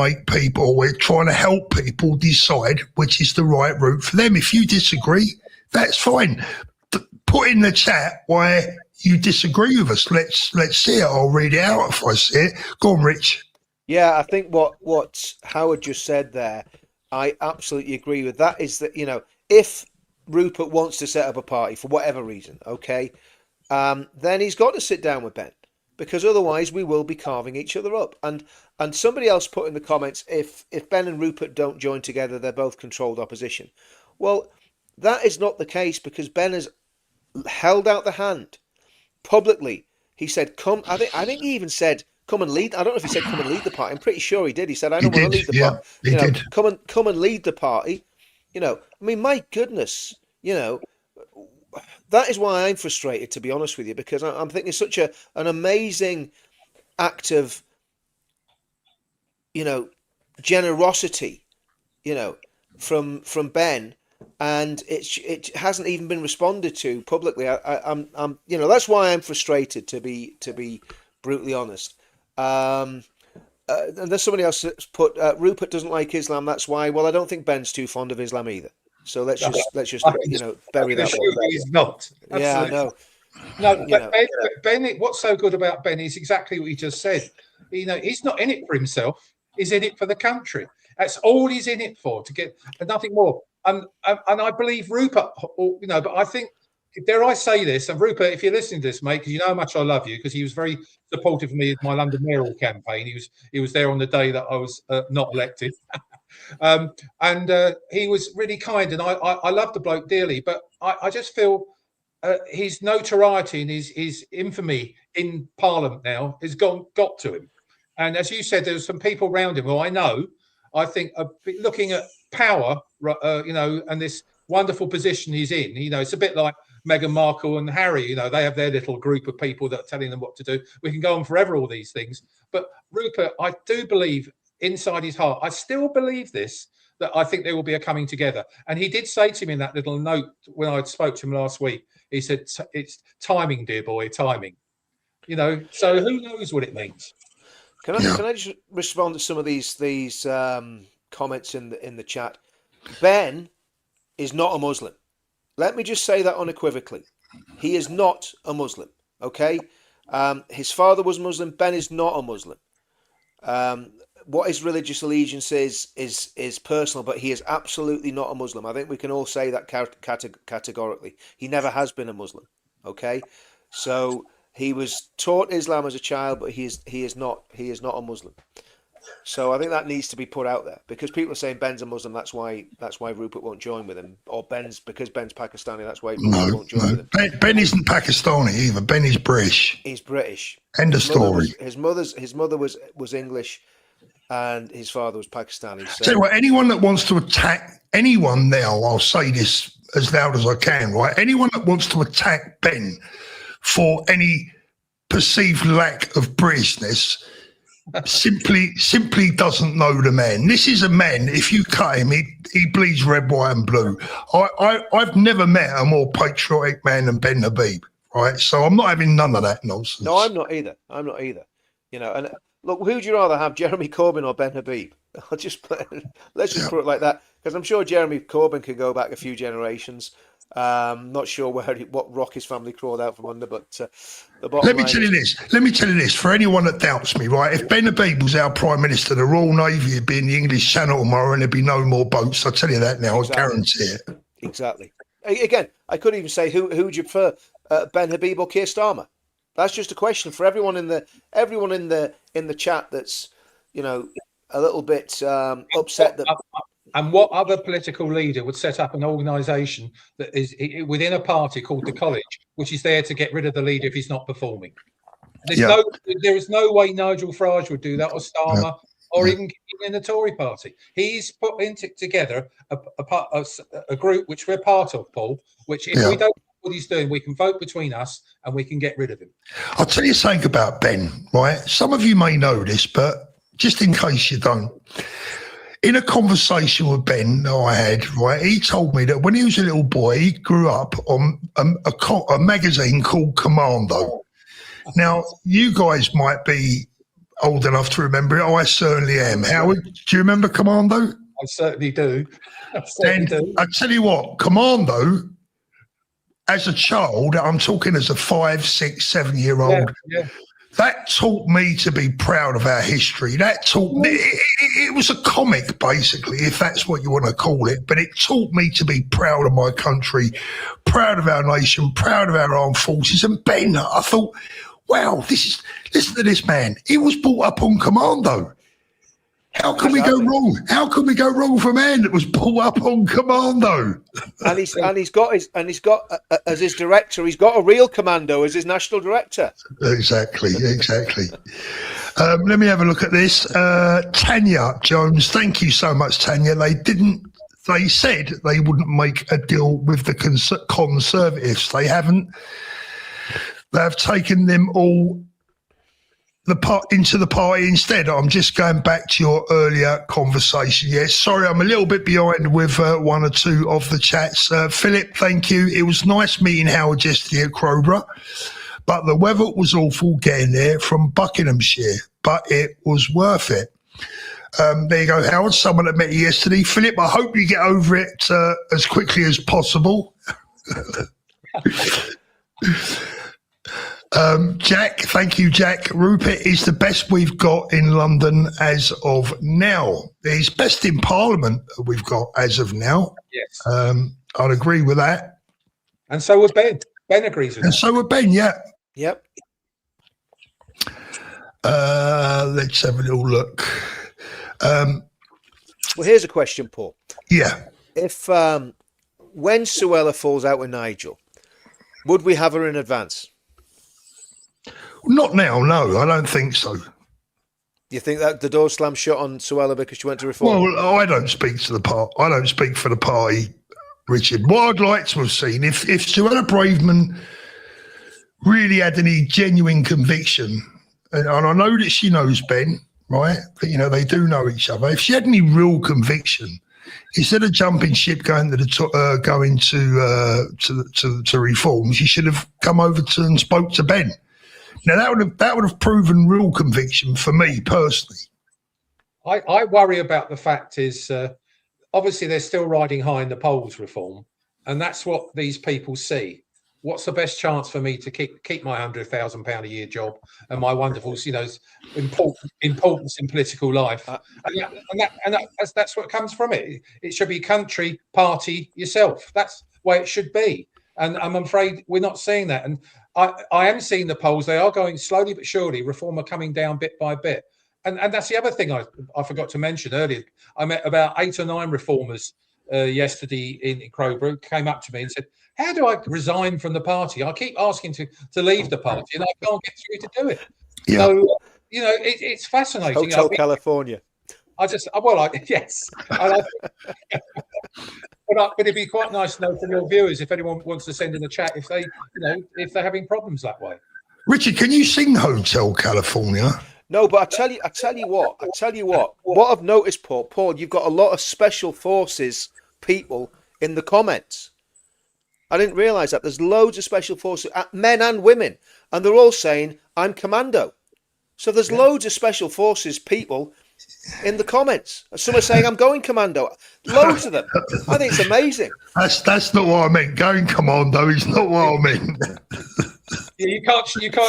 we're trying to help people decide which is the right route for them. If you disagree, that's fine. Put in the chat why you disagree with us. Let's see it. I'll read it out if I see it. Go on, Rich. Yeah, I think what Howard just said there, I absolutely agree with. That is that, if Rupert wants to set up a party for whatever reason, okay, then he's got to sit down with Ben, because otherwise we will be carving each other up. And somebody else put in the comments, if Ben and Rupert don't join together, they're both controlled opposition. Well, that is not the case, because Ben has held out the hand publicly. He said, come, I think he even said, come and lead. I don't know if he said come and lead the party. I'm pretty sure he did. He said, I don't want to lead the party. He did. Come and lead the party. I mean, my goodness, that is why I'm frustrated, to be honest with you, because I'm thinking it's such an amazing act of, generosity, from Ben. And it hasn't even been responded to publicly. I'm that's why I'm frustrated, to be brutally honest. And there's somebody else that's put Rupert doesn't like Islam. That's why. Well, I don't think Ben's too fond of Islam either. So let's just bury that one. He's not. Absolutely. Yeah, I know. No, but Ben, what's so good about Ben is exactly what he just said. He's not in it for himself. He's in it for the country. That's all he's in it for, to get nothing more. And I believe Rupert, but I think, dare I say this, and Rupert, if you're listening to this, mate, because you know how much I love you, because he was very supportive of me in my London mayoral campaign. He was there on the day that I was not elected. And he was really kind, and I love the bloke dearly, but I just feel his notoriety and his infamy in Parliament now has got to him. And as you said, there's some people around him who I think are looking at power, and this wonderful position he's in. It's a bit like Meghan Markle and Harry. They have their little group of people that are telling them what to do. We can go on forever, all these things. But Rupert, I do believe inside his heart, I still believe this, that I think there will be a coming together. And he did say to me in that little note when I spoke to him last week, he said, it's timing, dear boy, timing. So who knows what it means? Can I just respond to some of these comments in the chat? Ben is not a Muslim. Let me just say that unequivocally. He is not a Muslim. Okay, his father was Muslim. Ben is not a Muslim. What his religious allegiance is personal, but he is absolutely not a Muslim. I think we can all say that categorically. He never has been a Muslim. Okay, so he was taught Islam as a child, but he is not a Muslim. So I think that needs to be put out there, because people are saying Ben's a Muslim, that's why Rupert won't join with him, or Ben's Pakistani, that's why Rupert won't join with him. Ben isn't Pakistani either. Ben is British. He's British. End of story. His mother was English, and his father was Pakistani. So tell you what, anyone that wants to attack anyone now, I'll say this as loud as I can, right? Anyone that wants to attack Ben for any perceived lack of Britishness simply doesn't know the man. This is a man, if you cut him, he bleeds red, white and blue. I've never met a more patriotic man than Ben Habib, right? So I'm not having none of that nonsense. No, I'm not either. You know, and look, who'd you rather have, Jeremy Corbyn or Ben Habib? Let's just put it like that, because I'm sure Jeremy Corbyn could go back a few generations. Not sure what rock his family crawled out from under, but the bottom Let me tell you this. For anyone that doubts me, right? If Ben Habib was our Prime Minister, the Royal Navy would be in the English Channel tomorrow, and there'd be no more boats. I'll tell you that now. Exactly. I guarantee it. Exactly. Again, I could even say who would you prefer, Ben Habib or Keir Starmer? That's just a question for everyone in the chat that's, you know, a little bit upset that. And what other political leader would set up an organisation that is within a party called the College, which is there to get rid of the leader if he's not performing? There is no way Nigel Farage would do that, or Starmer, or even in the Tory party. He's put together a group which we're part of, Paul, which if we don't know what he's doing, we can vote between us and we can get rid of him. I'll tell you something about Ben, right? Some of you may know this, but just in case you don't. In a conversation with Ben that I had, right, he told me that when he was a little boy, he grew up on a magazine called Commando. Now, you guys might be old enough to remember it. I certainly am. Howard, do you remember Commando? I certainly do. I tell you what, Commando, as a child, I'm talking as a 5, 6, 7-year-old, that taught me to be proud of our history. That taught me, it was a comic, basically, if that's what you want to call it, but it taught me to be proud of my country, proud of our nation, proud of our armed forces. And Ben, I thought, wow, listen to this man. He was brought up on Commando. How can we go wrong? How can we go wrong for a man that was brought up on Commando? And he's got as his director, he's got a real commando as his national director. Exactly. Let me have a look at this. Tanya Jones, thank you so much, Tanya. They said they wouldn't make a deal with the Conservatives. They haven't. They have taken them all into the party instead. I'm just going back to your earlier conversation. Yes, sorry, I'm a little bit behind with one or two of the chats. Philip, thank you. It was nice meeting Howard yesterday at Crowborough, but the weather was awful getting there from Buckinghamshire, but it was worth it. There you go, Howard, someone that met you yesterday. Philip, I hope you get over it as quickly as possible. Jack, thank you, Jack. Rupert is the best we've got in London as of now. He's best in Parliament we've got as of now. Yes. I'd agree with that. And so would Ben. Ben agrees with that. And so would Ben, yeah. Yep. Let's have a little look. Well, here's a question, Paul. Yeah. If when Suella falls out with Nigel, would we have her in advance? Not now, no, I don't think so. You think that the door slammed shut on Suella because she went to Reform? Well, I don't speak to the party. I don't speak for the party, Richard. What I'd like to have seen, if Suella Braverman really had any genuine conviction, and I know that she knows Ben, right? But, you know, they do know each other. If she had any real conviction, instead of jumping ship going to Reform, she should have come over to and spoke to Ben. Now that would have proven real conviction for me personally. I worry about the fact is obviously they're still riding high in the polls, Reform, and that's what these people see. What's the best chance for me to keep my £100,000 a year job and my wonderful, importance in political life? And that's what comes from it. It should be country, party, yourself. That's the way it should be. And I'm afraid we're not seeing that. And I am seeing the polls. They are going slowly but surely. Reform are coming down bit by bit. And that's the other thing I forgot to mention earlier. I met about 8 or 9 reformers yesterday in Crowborough, came up to me and said, how do I resign from the party? I keep asking to leave the party and I can't get through to do it. Yeah. So, it's fascinating. Hotel California. Yes. But it'd be quite nice to know from your viewers if anyone wants to send in the chat if they're having problems that way. Richard, can you sing Hotel California? No, but I tell you what. What I've noticed, Paul, you've got a lot of special forces people in the comments. I didn't realise that. There's loads of special forces, men and women, and they're all saying, I'm commando. So there's loads of special forces people in the comments. Some are saying, I'm going commando. Loads of them. I think it's amazing. That's not what I meant. Going commando is not what I meant. Yeah, you can't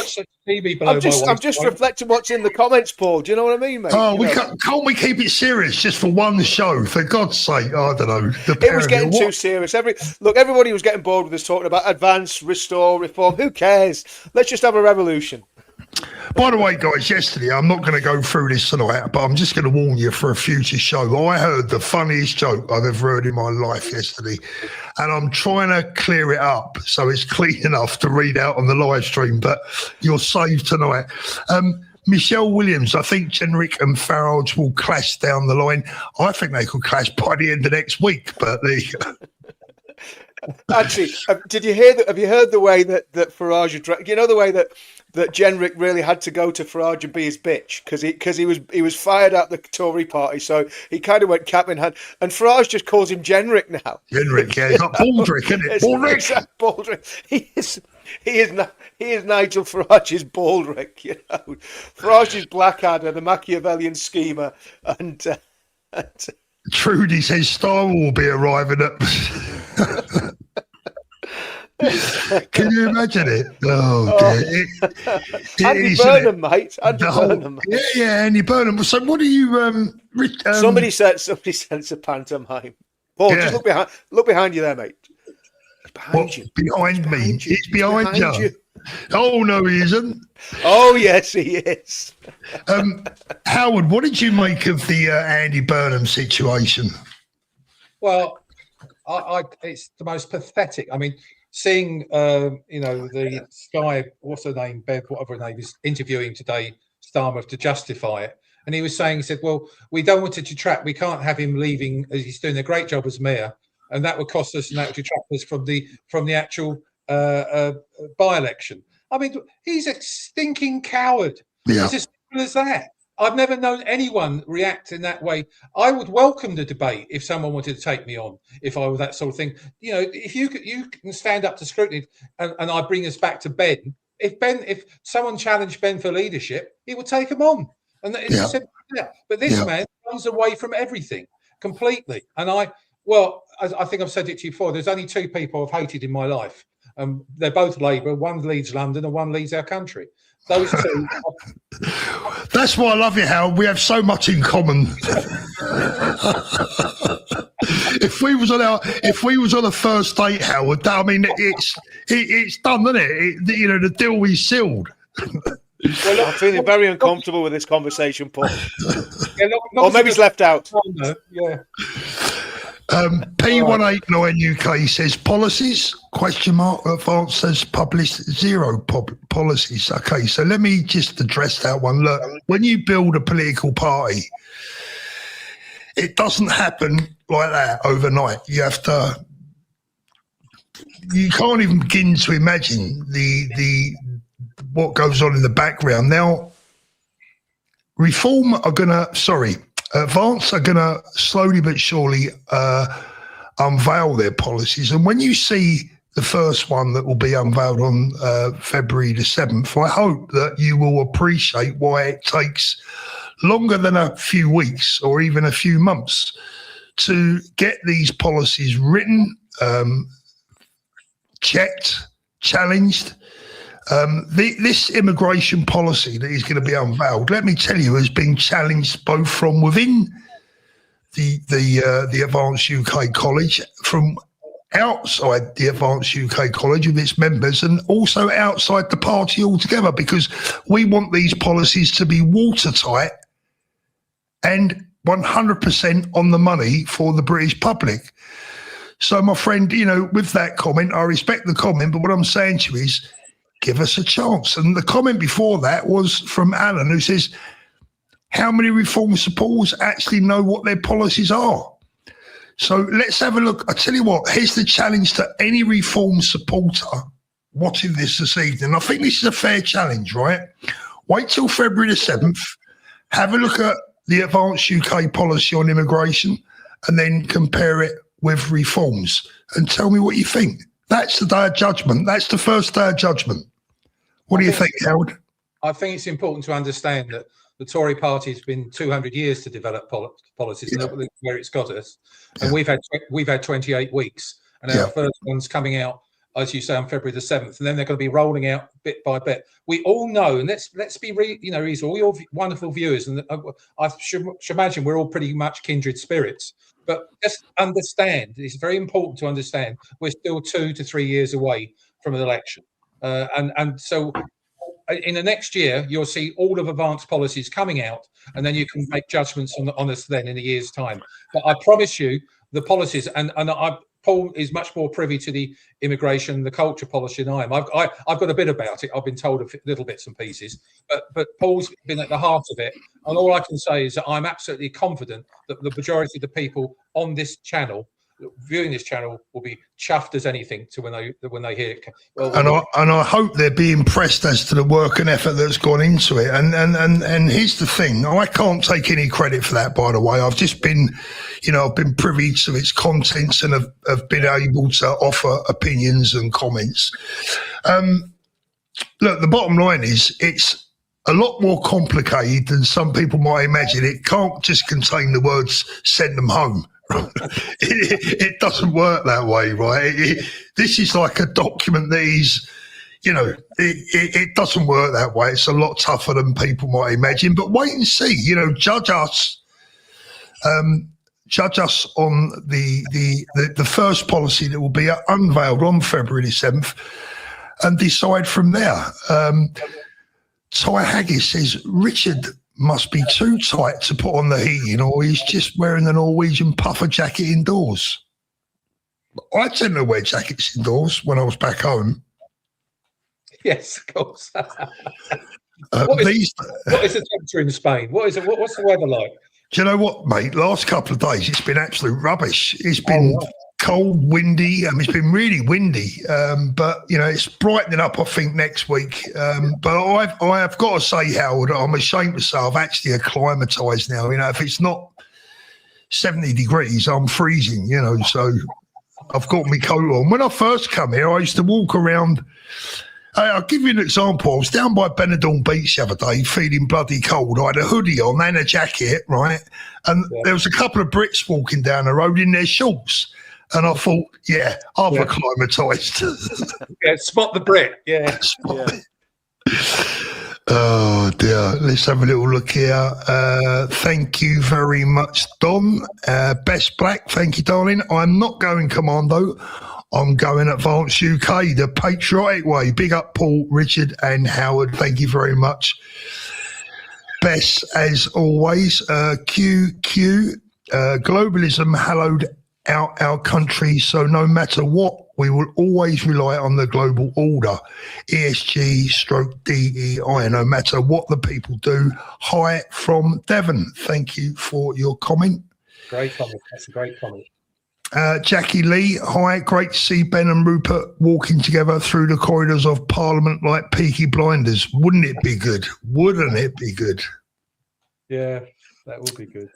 see me below. I'm just reflecting what's in the comments, Paul. Do you know what I mean, mate? Oh, can't we keep it serious just for one show? For God's sake, I don't know. It was getting too serious. Everybody was getting bored with us talking about advance, restore, reform. Who cares? Let's just have a revolution. By the way, guys, yesterday, I'm not going to go through this tonight, but I'm just going to warn you for a future show. I heard the funniest joke I've ever heard in my life yesterday, and I'm trying to clear it up so it's clean enough to read out on the live stream, but you're saved tonight. Michelle Williams, I think Jenrick and Farage will clash down the line. I think they could clash by the end of next week, but there you go. Actually, did you hear that? Have you heard the way that Farage? You know the way that Jenrick really had to go to Farage and be his bitch because he was fired at the Tory party, so he kind of went cap in hand. And Farage just calls him Jenrick now. Jenrick, yeah, he's not Baldrick, isn't it? Baldrick. Baldrick. He is Nigel Farage's Baldrick. You know, Farage's Blackadder, the Machiavellian schemer, and Trudy says Star will be arriving at. Can you imagine it? Oh, dear. Andy Burnham, mate. Andy Burnham. Yeah, Andy Burnham. So, what do you? Somebody said it's a pantomime. Paul, just look behind you there, mate. Behind you. Behind me. He's behind you. Oh no, he isn't. Oh yes, he is. Howard, what did you make of the Andy Burnham situation? Well, it's the most pathetic. I mean, seeing the Sky, what's her name, Bev, whatever her name is, interviewing today Starmer to justify it, and he said, well, we don't want to detract. We can't have him leaving. He's doing a great job as mayor, and that would cost us, and that would detract us from the actual by-election. I mean, he's a stinking coward. Yeah. It's as simple as that. I've never known anyone react in that way. I would welcome the debate if someone wanted to take me on, if I were that sort of thing. You know, if you can stand up to scrutiny, and I bring us back to Ben. If someone challenged Ben for leadership, he would take him on. And it's as simple as that. But this man runs away from everything completely. And I think I've said it to you before. There's only 2 people I've hated in my life. They're both Labour. One leads London and one leads our country. Those 2. That's why I love you, Howard. We have so much in common. If we was on a first date, Howard, I mean, it's done, isn't it? The deal is sealed. Well, I'm feeling very uncomfortable with this conversation, Paul. Or maybe it's left out. Yeah. P189 UK says policies ? Advance has published 0 policies. Okay, so let me just address that one. Look, when you build a political party, it doesn't happen like that overnight. You can't even begin to imagine the what goes on in the background. Now, Advance are going to slowly but surely unveil their policies. And when you see the first one that will be unveiled on February the 7th, I hope that you will appreciate why it takes longer than a few weeks or even a few months to get these policies written, checked, challenged. This immigration policy that is going to be unveiled, let me tell you, has been challenged both from within the Advanced UK College, from outside the Advanced UK College with its members and also outside the party altogether, because we want these policies to be watertight and 100% on the money for the British public. So, my friend, with that comment, I respect the comment, but what I'm saying to you is give us a chance. And the comment before that was from Alan, who says, how many reform supporters actually know what their policies are? So let's have a look. I tell you what, here's the challenge to any reform supporter watching this evening. I think this is a fair challenge, right? Wait till February the 7th, have a look at the Advanced UK policy on immigration, and then compare it with reforms and tell me what you think. That's the day of judgment. That's the first day of judgment. What do you think, Howard? I think it's important to understand that the Tory party has been 200 years to develop policies, and look where it's got us. And we've had 28 weeks, and our first one's coming out, as you say, on February the 7th, and then they're going to be rolling out bit by bit. We all know, and let's be all your wonderful viewers, and I should imagine we're all pretty much kindred spirits. But just understand, it's very important to understand, we're still 2 to 3 years away from an election, and so. In the next year, you'll see all of advanced policies coming out, and then you can make judgments on us then in a year's time. But I promise you, the policies, and Paul is much more privy to the immigration, the culture policy than I am. I've got a bit about it. I've been told little bits and pieces, but Paul's been at the heart of it. And all I can say is that I'm absolutely confident that the majority of the people on this channel, viewing this channel, will be chuffed as anything to when they hear it. And I hope they'll be impressed as to the work and effort that's gone into it. And here's the thing: I can't take any credit for that. By the way, I've just been, I've been privy to its contents and have been able to offer opinions and comments. Look, the bottom line is it's a lot more complicated than some people might imagine. It can't just contain the words "send them home." It doesn't work that way, right? This is like a document that is, it doesn't work that way. It's a lot tougher than people might imagine. But wait and see. Judge us on the first policy that will be unveiled on February the 7th, and decide from there. Ty Haggis says Richard must be too tight to put on the heating, or he's just wearing a Norwegian puffer jacket indoors. I tend to wear jackets indoors when I was back home. Yes, of course. What is the temperature in Spain? What's the weather like? Do you know what, mate? Last couple of days, it's been absolute rubbish. It's been cold, windy. It's been really windy. But it's brightening up, I think, next week. But I've got to say, Howard, I'm ashamed to say I've actually acclimatised now. If it's not 70 degrees, I'm freezing. So I've got my coat on. When I first come here, I used to walk around. I'll give you an example. I was down by Benidorm Beach the other day, feeling bloody cold. I had a hoodie on and a jacket, right? And there was a couple of Brits walking down the road in their shorts. And I thought, I've acclimatised. Spot the Brit. Yeah. Oh, dear. Let's have a little look here. Thank you very much, Don. Best Black, thank you, darling. I'm not going Commando. I'm going Advanced UK, the patriotic way. Big up, Paul, Richard, and Howard. Thank you very much. Best, as always. QQ, globalism hallowed out our country, so no matter what, we will always rely on the global order. ESG/DEI, no matter what the people do. Hi from Devon. Thank you for your comment. Great comment. That's a great comment. Jackie Lee, hi. Great to see Ben and Rupert walking together through the corridors of Parliament like Peaky Blinders. Wouldn't it be good? Wouldn't it be good? Yeah, that would be good.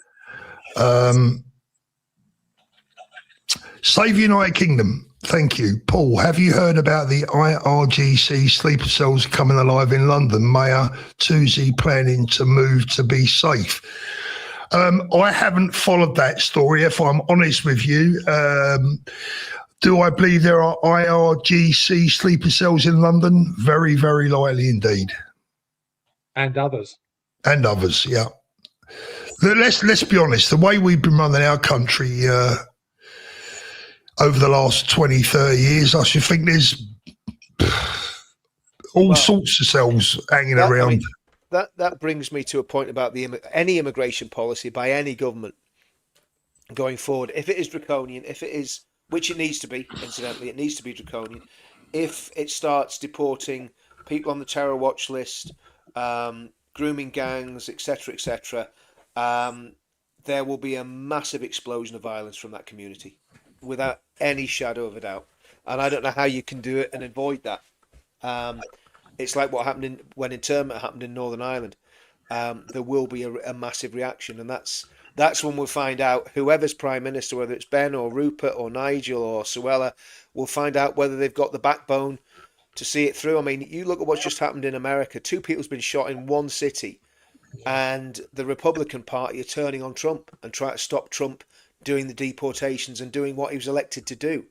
Save United Kingdom. Thank you. Paul, have you heard about the IRGC sleeper cells coming alive in London? Mayor Toosey planning to move to be safe. I haven't followed that story, if I'm honest with you. Do I believe there are IRGC sleeper cells in London? Very, very likely indeed. And others. And others, yeah. Let's be honest. The way we've been running our country, over the last 20, 30 years. I should think there's all sorts of cells hanging around. I mean, that brings me to a point about any immigration policy by any government going forward. If it is draconian, if it is, which it needs to be, incidentally, it needs to be draconian. If it starts deporting people on the terror watch list, grooming gangs, etc., there will be a massive explosion of violence from that community, without any shadow of a doubt. And I don't know how you can do it and avoid that. It's like what happened when internment happened in Northern Ireland. There will be a massive reaction, and that's when we'll find out, whoever's Prime Minister, whether it's Ben or Rupert or Nigel or Suella, will find out whether they've got the backbone to see it through. I mean, you look at what's just happened in America. 2 people's been shot in one city, and the Republican Party are turning on Trump and trying to stop Trump doing the deportations and doing what he was elected to do.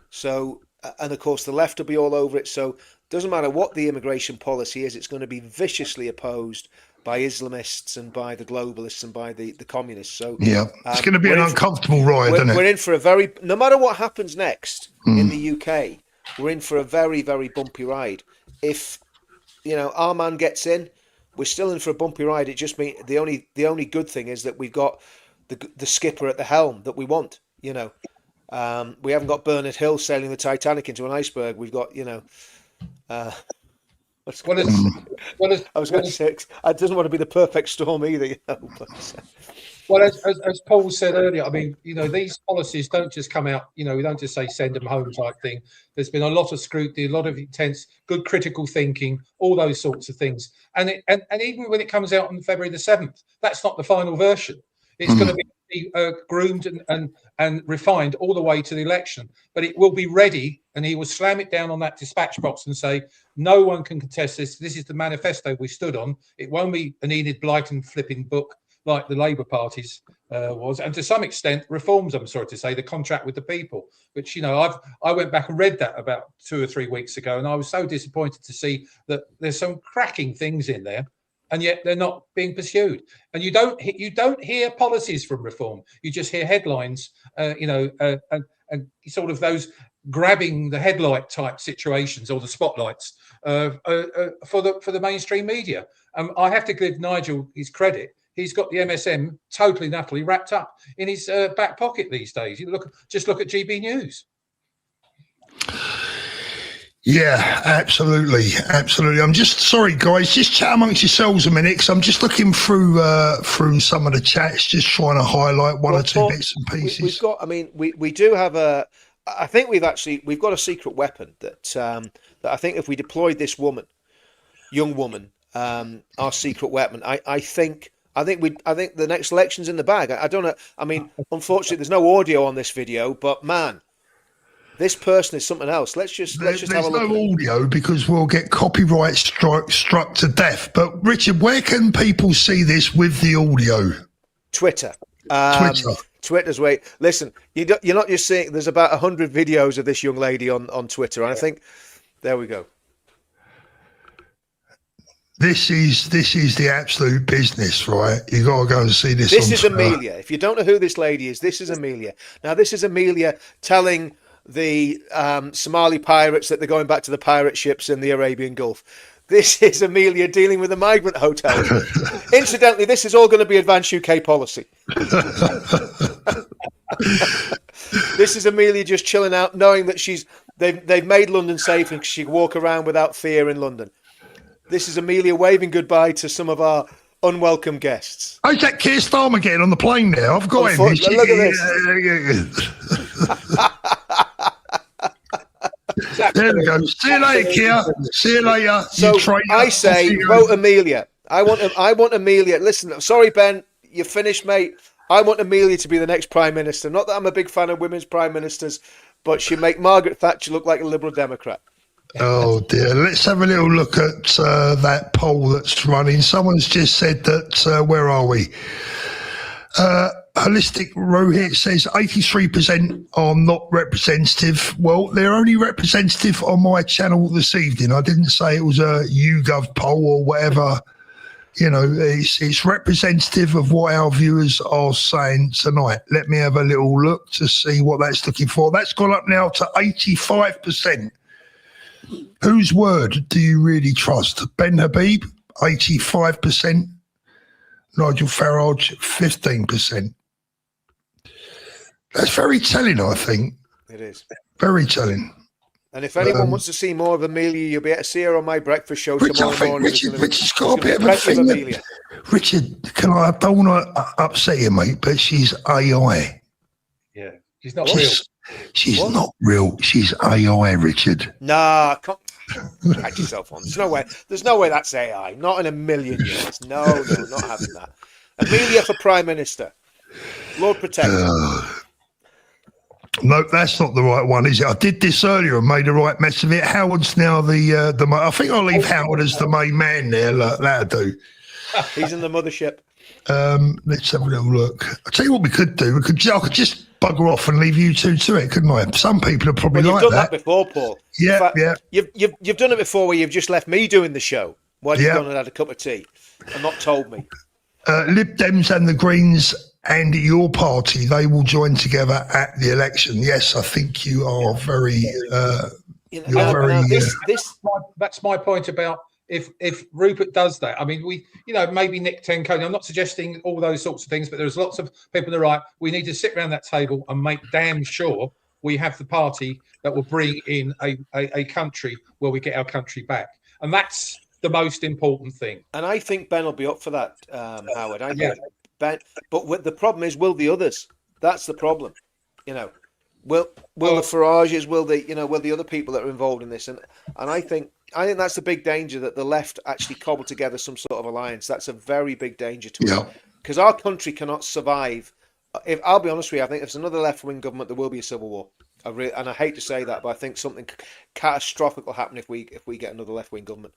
So, and of course, the left will be all over it. So it doesn't matter what the immigration policy is, it's going to be viciously opposed by Islamists and by the globalists and by the communists. So yeah, it's going to be an uncomfortable ride, isn't it? We're in for no matter what happens next in the UK, we're in for a very, very bumpy ride. If, our man gets in, we're still in for a bumpy ride. It just means the only good thing is that we've got the skipper at the helm that we want. We haven't got Bernard Hill sailing the Titanic into an iceberg. We've got, I was going to say, it doesn't want to be the perfect storm either. Well, as Paul said earlier, I mean, these policies don't just come out, we don't just say send them home type thing. There's been a lot of scrutiny, a lot of intense, good critical thinking, all those sorts of things. And even when it comes out on February the 7th, that's not the final version. It's going to be groomed and refined all the way to the election. But it will be ready, and he will slam it down on that dispatch box and say, no one can contest this. This is the manifesto we stood on. It won't be an Enid Blyton flipping book like the Labour Party's was, and to some extent reforms, I'm sorry to say, the contract with the people, which I went back and read that about 2 or 3 weeks ago, and I was so disappointed to see that there's some cracking things in there, and yet they're not being pursued. And you don't hear policies from reform. You just hear headlines, and sort of those grabbing the headlight type situations or the spotlights for the mainstream media. I have to give Nigel his credit. He's got the MSM totally and utterly wrapped up in his back pocket these days. Just look at GB News. Yeah, absolutely. I'm just sorry, guys. Just chat amongst yourselves a minute, because I'm just looking through some of the chats, just trying to highlight one or two bits and pieces. We've got. I mean, we do have a. I think we've got a secret weapon that I think if we deployed this young woman, our secret weapon, I think the next election's in the bag. I don't know. I mean, unfortunately, there's no audio on this video, but man, this person is something else. Let's just have a look. There's no audio because we'll get copyright struck to death. But Richard, where can people see this with the audio? Twitter. Twitter's way. Listen, you're not just seeing. There's about 100 videos of this young lady on Twitter, and I think there we go. This is the absolute business, right? You got to go and see this. This is Amelia. If you don't know who this lady is, this is Amelia. Now, this is Amelia telling the Somali pirates that they're going back to the pirate ships in the Arabian Gulf. This is Amelia dealing with the migrant hotels. Incidentally, this is all going to be advanced UK policy. This is Amelia just chilling out, knowing that they've made London safe and she can walk around without fear in London. This is Amelia waving goodbye to some of our unwelcome guests. Oh, is that Keir Starmer getting on the plane now? I've got him. Look at this. There we go. See you later, Keir. See you later. So I say vote Amelia. I want Amelia. Listen, sorry, Ben, you're finished, mate. I want Amelia to be the next Prime Minister. Not that I'm a big fan of women's Prime Ministers, but she'll make Margaret Thatcher look like a Liberal Democrat. Oh dear, let's have a little look at that poll that's running. Someone's just said that, where are we? Holistic Rohit says 83% are not representative. Well, they're only representative on my channel this evening. I didn't say it was a YouGov poll or whatever You know, it's representative of what our viewers are saying tonight. Let me have a little look to see what that's looking for. That's gone up now to 85%. Whose word do you really trust? Ben Habib, 85%. Nigel Farage, 15%. That's very telling, I think. It is. Very telling. And if anyone wants to see more of Amelia, you'll be able to see her on my breakfast show tomorrow morning. Richard's got a bit of a thing. Richard, I don't want to upset you, mate, but she's AI. Yeah, she's not real. She's not real. She's AI, Richard. Nah, catch yourself on. There's no way that's AI. Not in a million years. No, not having that. Amelia for Prime Minister. Lord protect her. No, that's not the right one, is it? I did this earlier and made a right mess of it. Howard's now the I think I'll leave Howard as the main man there. Look, that'll do. He's in the mothership. Let's have a little look. I'll tell you what we could do. I could just bugger off and leave you two to it, couldn't I? Some people are probably you've like done that before, Paul. Yeah, fact, yeah. You've done it before where you've just left me doing the show while you've gone and had a cup of tea and not told me. Lib Dems and the Greens and your party, they will join together at the election. Yes, I think you are very. That's my point about if Rupert does that. I mean, maybe Nick Tenconi. I'm not suggesting all those sorts of things, but there's lots of people on the right. We need to sit around that table and make damn sure we have the party that will bring in a country where we get our country back, and that's the most important thing. And I think Ben will be up for that, Howard. I think Ben, but the problem is, will the others? That's the problem. Will the Farages, will the other people that are involved in this? And I think that's the big danger, that the left actually cobble together some sort of alliance. That's a very big danger to us, because our country cannot survive. If I'll be honest with you, I think if there's another left-wing government, there will be a civil war. And I hate to say that, but I think something catastrophic will happen if we get another left-wing government.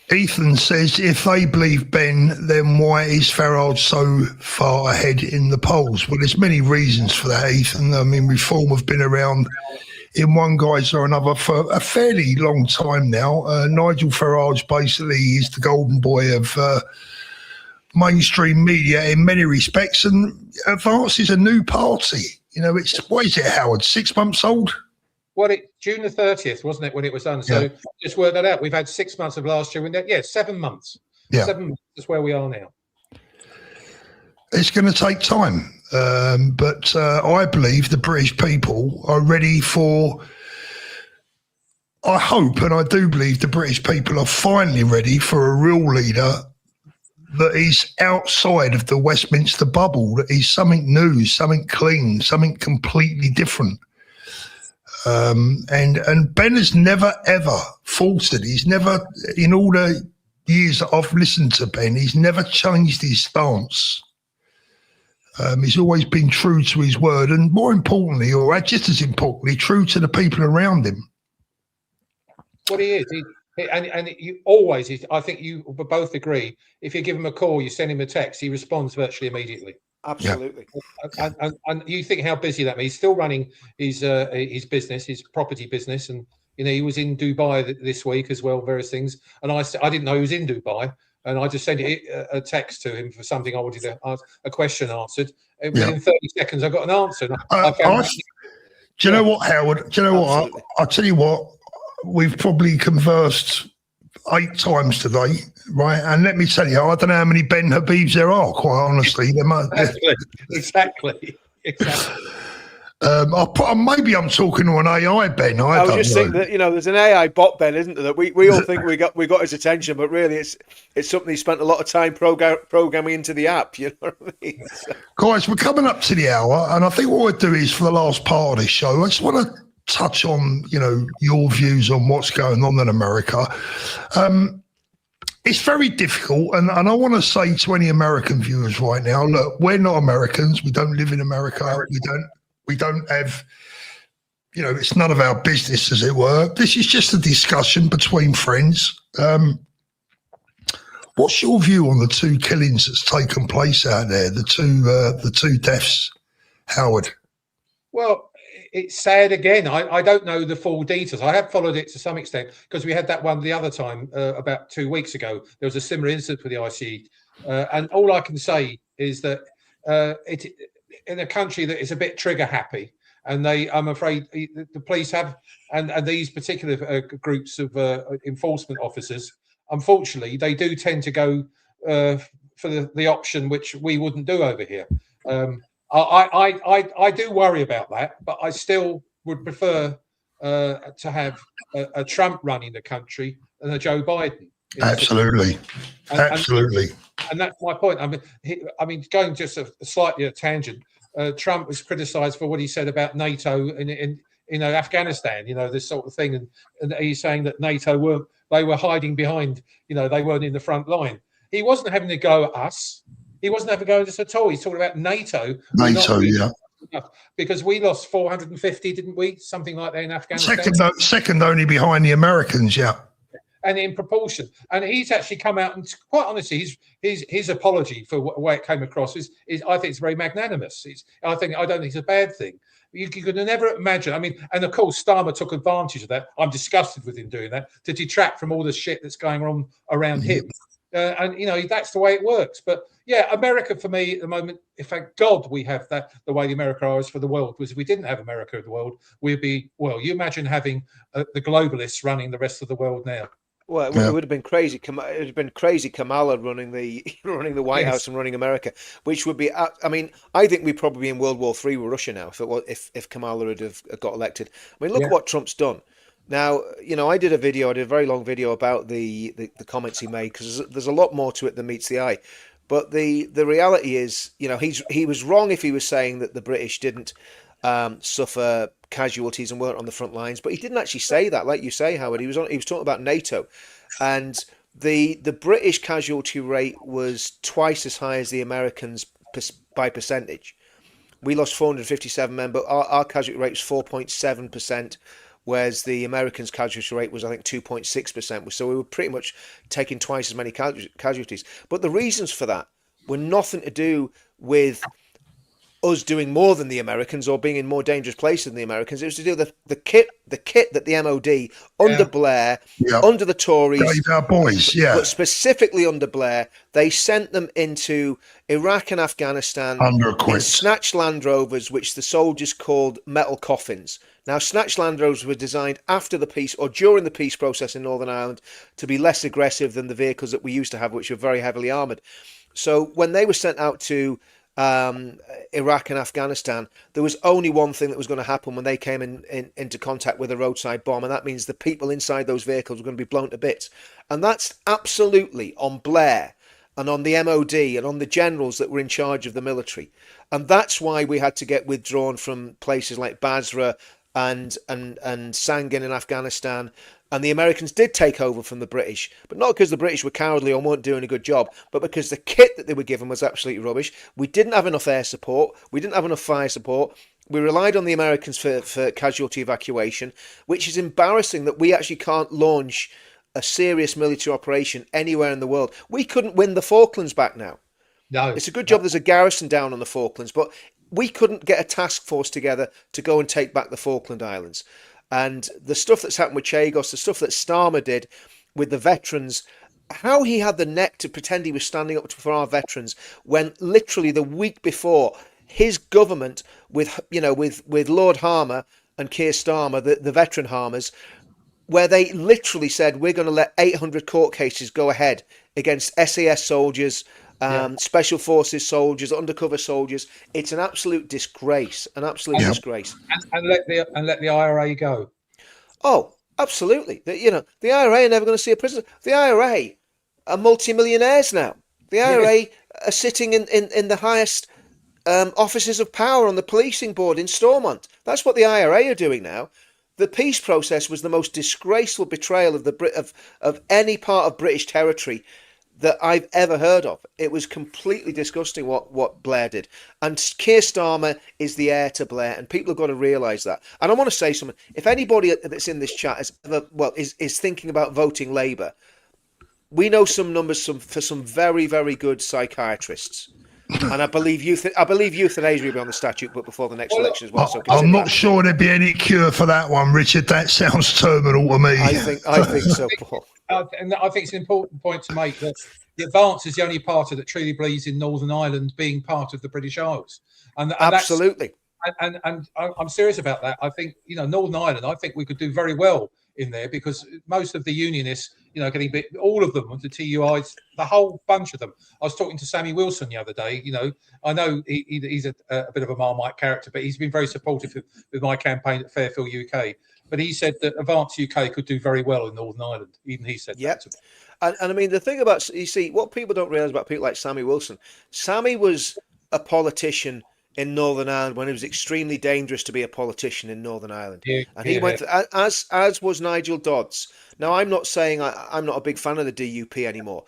Ethan says, if they believe Ben, then why is Farage so far ahead in the polls? Well, there's many reasons for that, Ethan. I mean, Reform have been around in one guise or another for a fairly long time now. Nigel Farage basically is the golden boy of mainstream media in many respects, and Advance is a new party. What is it, Howard, 6 months old? Well, June the 30th, wasn't it, when it was done? So just work that out. We've had 6 months of last year. 7 months. Yeah. 7 months is where we are now. It's going to take time. But I believe the British people are ready for, I hope and I do believe the British people are finally ready for a real leader that is outside of the Westminster bubble, that is something new, something clean, something completely different. And Ben has never, ever faltered. He's never, in all the years that I've listened to Ben, he's never changed his stance. He's always been true to his word, and more importantly, or just as importantly, true to the people around him. What he is, and you always, I think you both agree, if you give him a call, you send him a text, he responds virtually immediately. Absolutely. Yeah. And you think how busy that means. He's still running his business, his property business, and he was in Dubai this week as well, various things. And I didn't know he was in Dubai, and I just sent a text to him for something I wanted to ask, a question answered. And within 30 seconds, I got an answer. Do you know what, Howard? Do you know what? I'll tell you what. We've probably conversed 8 times today, right? And let me tell you, I don't know how many Ben Habibs there are, quite honestly. There must, exactly. Maybe I'm talking to an AI Ben. I was just thinking that there's an AI bot Ben, isn't there? That we all think we got his attention, but really it's something he spent a lot of time programming into the app. You know what I mean? Guys, we're coming up to the hour, and I think what we'll do is, for the last part of this show, I just want to touch on your views on what's going on in America. It's very difficult, and I want to say to any American viewers right now, look, we're not Americans. We don't live in America. We don't have, it's none of our business, as it were. This is just a discussion between friends. What's your view on the 2 killings that's taken place out there, the two deaths, Howard? Well, it's sad again. I don't know the full details. I have followed it to some extent because we had that one the other time about 2 weeks ago. There was a similar incident with the ICE, and all I can say is that it in a country that is a bit trigger happy, and I'm afraid the police have, and these particular groups of enforcement officers, unfortunately, they do tend to go for the option which we wouldn't do over here. I do worry about that, but I still would prefer to have a Trump running the country than a Joe Biden. Absolutely, absolutely. And that's my point. I mean, going just slightly a tangent. Trump was criticised for what he said about NATO in Afghanistan. This sort of thing, and he's saying that NATO were hiding behind. They weren't in the front line. He wasn't having to go at us. He wasn't having to go at us at all. He's talking about NATO. NATO, yeah. Because we lost 450, didn't we? Something like that in Afghanistan. Second only behind the Americans, yeah. And in proportion. And he's actually come out and, quite honestly, his apology for the way it came across is I think it's very magnanimous. I don't think it's a bad thing. You could never imagine. I mean, and of course, Starmer took advantage of that. I'm disgusted with him doing that to detract from all the shit that's going on around him. And that's the way it works. But yeah, America for me at the moment, thank God we have that the way the America is for the world. Because if we didn't have America in the world, we'd be, well, you imagine having the globalists running the rest of the world now. Well, it would have been crazy. It would have been crazy Kamala running the White House and running America, which would be. I mean, I think we'd probably be in World War III with Russia now if Kamala had have got elected. I mean, look at what Trump's done. Now, I did a very long video about the comments he made because there's a lot more to it than meets the eye. But the reality is, he was wrong if he was saying that the British didn't suffer casualties and weren't on the front lines, but he didn't actually say that. Like you say, Howard, he was talking about NATO, and the British casualty rate was twice as high as the Americans by percentage. We lost 457 men, but our casualty rate was 4.7%. Whereas the Americans' casualty rate was, I think, 2.6%. So we were pretty much taking twice as many casualties. But the reasons for that were nothing to do with us doing more than the Americans or being in more dangerous places than the Americans. It was to do with the kit that the MOD, under Blair, under the Tories, our boys, but specifically under Blair, they sent them into Iraq and Afghanistan in snatched Land Rovers, which the soldiers called metal coffins. Now, snatched Land Rovers were designed after the peace or during the peace process in Northern Ireland to be less aggressive than the vehicles that we used to have, which were very heavily armoured. So when they were sent out to Iraq and Afghanistan, there was only one thing that was going to happen when they came into contact with a roadside bomb, and that means the people inside those vehicles were going to be blown to bits. And that's absolutely on Blair and on the MOD and on the generals that were in charge of the military. And that's why we had to get withdrawn from places like Basra and Sangin in Afghanistan. And the Americans did take over from the British, but not because the British were cowardly or weren't doing a good job, but because the kit that they were given was absolutely rubbish. We didn't have enough air support. We didn't have enough fire support. We relied on the Americans for casualty evacuation, which is embarrassing that we actually can't launch a serious military operation anywhere in the world. We couldn't win the Falklands back now. No. It's a good job there's a garrison down on the Falklands, but we couldn't get a task force together to go and take back the Falkland Islands. And the stuff that's happened with Chagos, the stuff that Starmer did with the veterans, how he had the neck to pretend he was standing up for our veterans when literally the week before his government with Lord Harmer and Keir Starmer, the veteran Harmers, where they literally said, we're going to let 800 court cases go ahead against SAS soldiers, special forces soldiers, undercover soldiers. It's an absolute disgrace, disgrace. And let the IRA go. Oh, absolutely. The IRA are never going to see a prison. The IRA are multimillionaires now. The IRA are sitting in the highest offices of power on the policing board in Stormont. That's what the IRA are doing now. The peace process was the most disgraceful betrayal of any part of British territory that I've ever heard of. It was completely disgusting what Blair did. And Keir Starmer is the heir to Blair, and people have got to realise that. And I want to say something. If anybody that's in this chat is thinking about voting Labour, we know some numbers for some very, very good psychiatrists. And I believe euthanasia will be on the statute, but before the next election as well. So I'm not sure there'd be any cure for that one, Richard. That sounds terminal to me. I think so, Paul. And I think it's an important point to make that the Advance is the only party that truly believes in Northern Ireland being part of the British Isles. And absolutely. And I'm serious about that. I think, Northern Ireland, I think we could do very well in there, because most of the unionists, getting all of them, the TUIs, the whole bunch of them. I was talking to Sammy Wilson the other day. I know he's a bit of a Marmite character, but he's been very supportive with my campaign at Fairfield UK. But he said that Advance UK could do very well in Northern Ireland. Even he said that. And I mean, the thing about, you see, what people don't realise about people like Sammy Wilson, Sammy was a politician in Northern Ireland when it was extremely dangerous to be a politician in Northern Ireland. And he went, as was Nigel Dodds. Now, I'm not saying I'm not a big fan of the DUP anymore,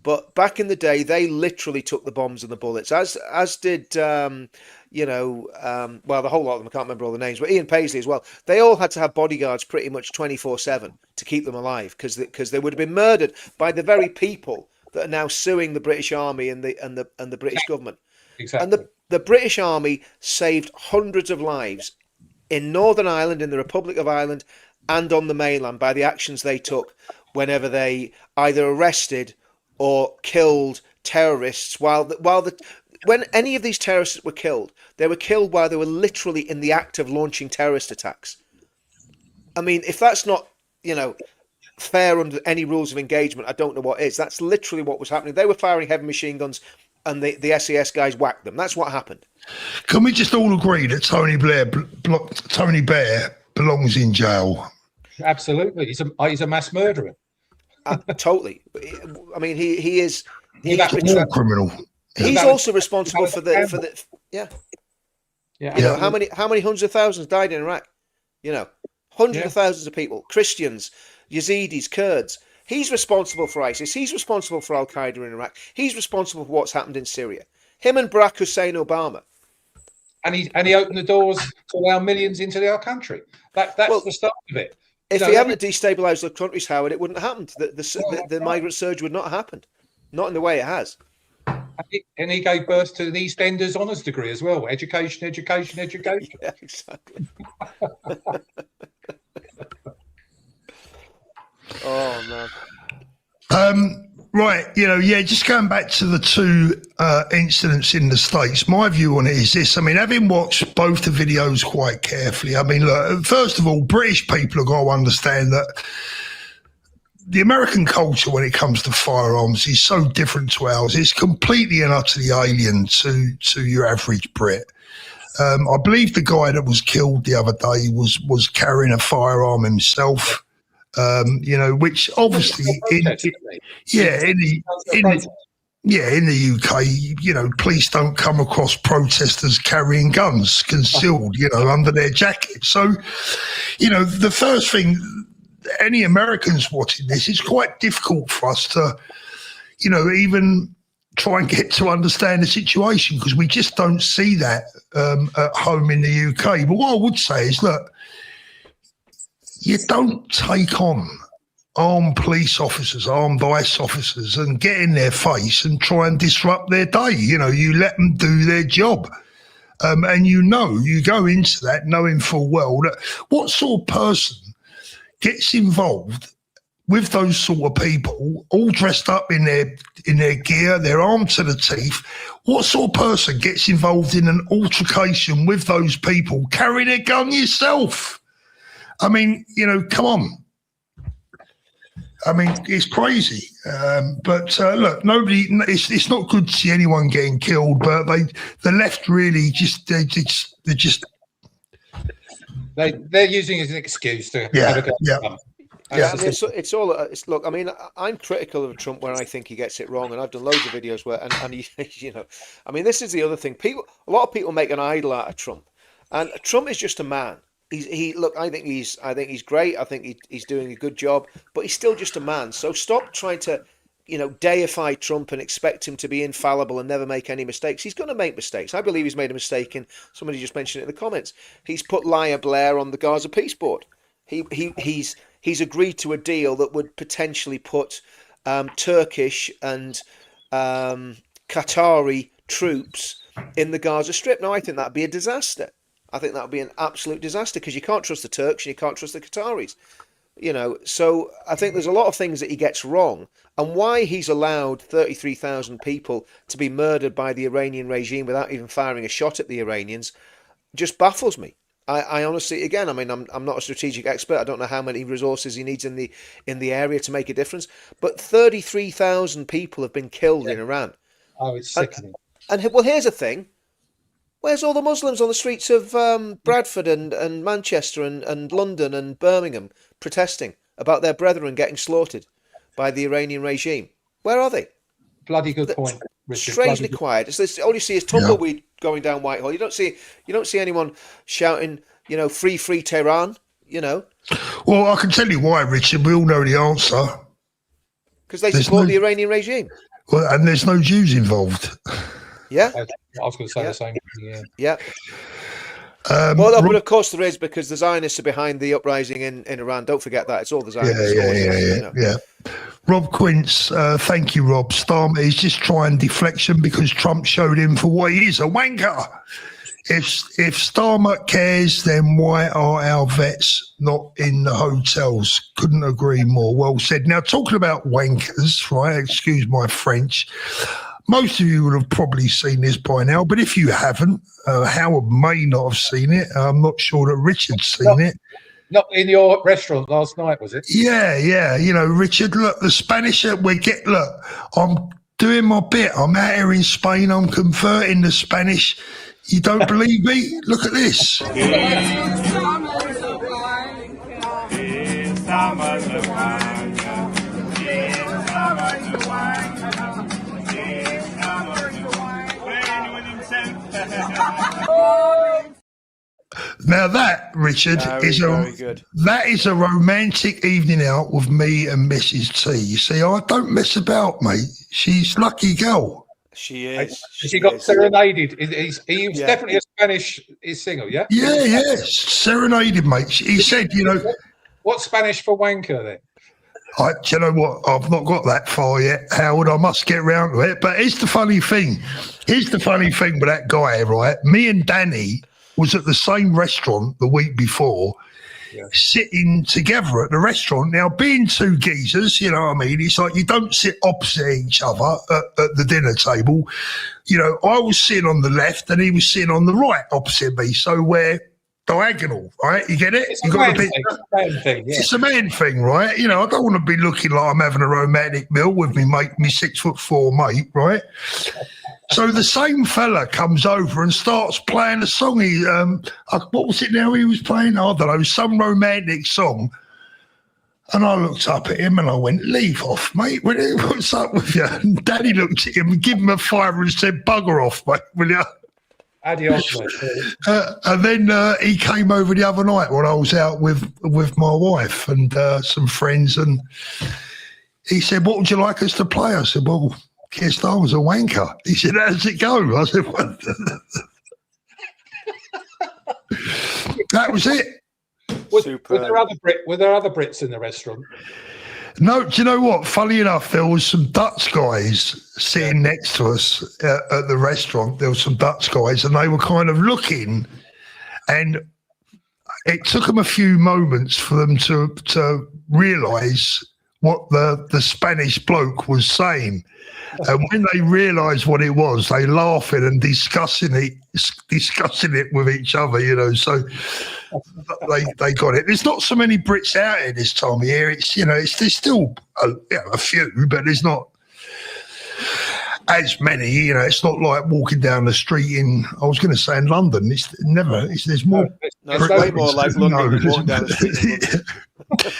but back in the day, they literally took the bombs and the bullets, as did, the whole lot of them. I can't remember all the names, but Ian Paisley as well. They all had to have bodyguards pretty much 24/7 to keep them alive, because they would have been murdered by the very people that are now suing the British Army and the British government. Exactly. And the British Army saved hundreds of lives in Northern Ireland, in the Republic of Ireland, and on the mainland by the actions they took whenever they either arrested or killed terrorists. When any of these terrorists were killed, they were killed while they were literally in the act of launching terrorist attacks. I mean, if that's not, fair under any rules of engagement, I don't know what is. That's literally what was happening. They were firing heavy machine guns, and the SAS guys whacked them. That's what happened. Can we just all agree that Tony Blair belongs in jail? Absolutely. He's a mass murderer. Totally. I mean, he is. He's a war criminal. He's also responsible for the. Yeah. How many hundreds of thousands died in Iraq? Hundreds of thousands of people, Christians, Yazidis, Kurds. He's responsible for ISIS. He's responsible for Al Qaeda in Iraq. He's responsible for what's happened in Syria. Him and Barack Hussein Obama. And he opened the doors to allow millions into our country. That's the start of it. If he hadn't destabilised the countries, Howard, it wouldn't have happened. The migrant surge would not have happened. Not in the way it has. And he gave birth to an EastEnders honours degree as well. Education. Yeah, exactly. Oh, man. Right, just going back to the two incidents in the States, my view on it is this. I mean, having watched both the videos quite carefully, I mean, look, first of all, British people have got to understand that the American culture when it comes to firearms is so different to ours. It's completely and utterly alien to your average Brit. I believe the guy that was killed the other day was carrying a firearm himself. Which obviously in the UK, police don't come across protesters carrying guns concealed, under their jackets. So, the first thing, any Americans watching this, it's quite difficult for us to, even try and get to understand the situation, because we just don't see that at home in the UK. But what I would say is, look, you don't take on armed police officers, armed ICE officers, and get in their face and try and disrupt their day. You let them do their job. And you go into that knowing full well that what sort of person gets involved with those sort of people, all dressed up in their gear, they're armed to the teeth. What sort of person gets involved in an altercation with those people carrying a gun yourself? I mean, come on. I mean, it's crazy. But look, it's not good to see anyone getting killed, but the left really they're using it as an excuse to have a go. Look, I mean, I'm critical of Trump where I think he gets it wrong, and I've done loads of videos where, and he, I mean, this is the other thing. A lot of people make an idol out of Trump, and Trump is just a man. I think he's great. I think he's doing a good job, but he's still just a man. So stop trying to, deify Trump and expect him to be infallible and never make any mistakes. He's going to make mistakes. I believe he's made a mistake in, somebody just mentioned it in the comments. He's put Liar Blair on the Gaza Peace Board. He's agreed to a deal that would potentially put Turkish and Qatari troops in the Gaza Strip. Now, I think that'd be a disaster. I think that would be an absolute disaster because you can't trust the Turks and you can't trust the Qataris. So I think there's a lot of things that he gets wrong, and why he's allowed 33,000 people to be murdered by the Iranian regime without even firing a shot at the Iranians just baffles me. I honestly, again, I mean, I'm not a strategic expert. I don't know how many resources he needs in the area to make a difference, but 33,000 people have been killed in Iran. Oh, it's sickening. And well, here's the thing. Where's all the Muslims on the streets of Bradford and Manchester and London and Birmingham protesting about their brethren getting slaughtered by the Iranian regime? Where are they? Bloody good point, Richard. Strangely quiet. It's this, all you see is tumbleweed going down Whitehall. You don't see anyone shouting, free Tehran. Well, I can tell you why, Richard. We all know the answer. Because they support the Iranian regime. Well, and there's no Jews involved. Yeah. I was going to say the same thing. Yeah. But of course there is, because the Zionists are behind the uprising in Iran. Don't forget that. It's all the Zionists. Yeah. Rob Quince, thank you, Rob. Starmer is just trying deflection because Trump showed him for what he is, a wanker. If Starmer cares, then why are our vets not in the hotels? Couldn't agree more. Well said. Now, talking about wankers, right, excuse my French, most of you would have probably seen this by now, but if you haven't, Howard may not have seen it. I'm not sure that Richard's seen it. Not in your restaurant last night, was it? Yeah. Richard, look, the Spanish, look, I'm doing my bit. I'm out here in Spain. I'm converting the Spanish. You don't believe me? Look at this. Now that, Richard, is a romantic evening out with me and Mrs. T. You see, I don't mess about, mate. She's lucky girl. She is. She got serenaded. He's definitely a Spanish singer, yeah? Yeah. Serenaded, mate. He said, What's Spanish for wanker then? Do you know what? I've not got that far yet, Howard. I must get round to it. But here's the funny thing. With that guy, right? Me and Danny was at the same restaurant the week before, sitting together at the restaurant. Now, being two geezers, you know what I mean? It's like you don't sit opposite each other at the dinner table. I was sitting on the left and he was sitting on the right opposite me. So we're diagonal, right? You get it? It's a man thing. It's a man thing, right? I don't want to be looking like I'm having a romantic meal with me 6'4" mate, right? So the same fella comes over and starts playing a song. What was it now he was playing? I don't know, some romantic song. And I looked up at him and I went, leave off, mate. What's up with you? And Daddy looked at him and gave him a fiver and said, bugger off, mate, will you? Adios, mate. And then he came over the other night when I was out with my wife and some friends. And he said, what would you like us to play? I said, well, Keir Starmer's a wanker. He said, how does it go? I said, what? That was it. Were there other Brits in the restaurant? No, do you know what? Funny enough, there was some Dutch guys sitting next to us at the restaurant. There were some Dutch guys and they were kind of looking, and it took them a few moments for them to realise what the Spanish bloke was saying. And when they realised what it was, they laughing and discussing it with each other, so they got it. There's not so many Brits out here this time of year. It's, there's still a few, but there's not as many, it's not like walking down the street in London. There's more. No, it's way more like London than walking down the street in London.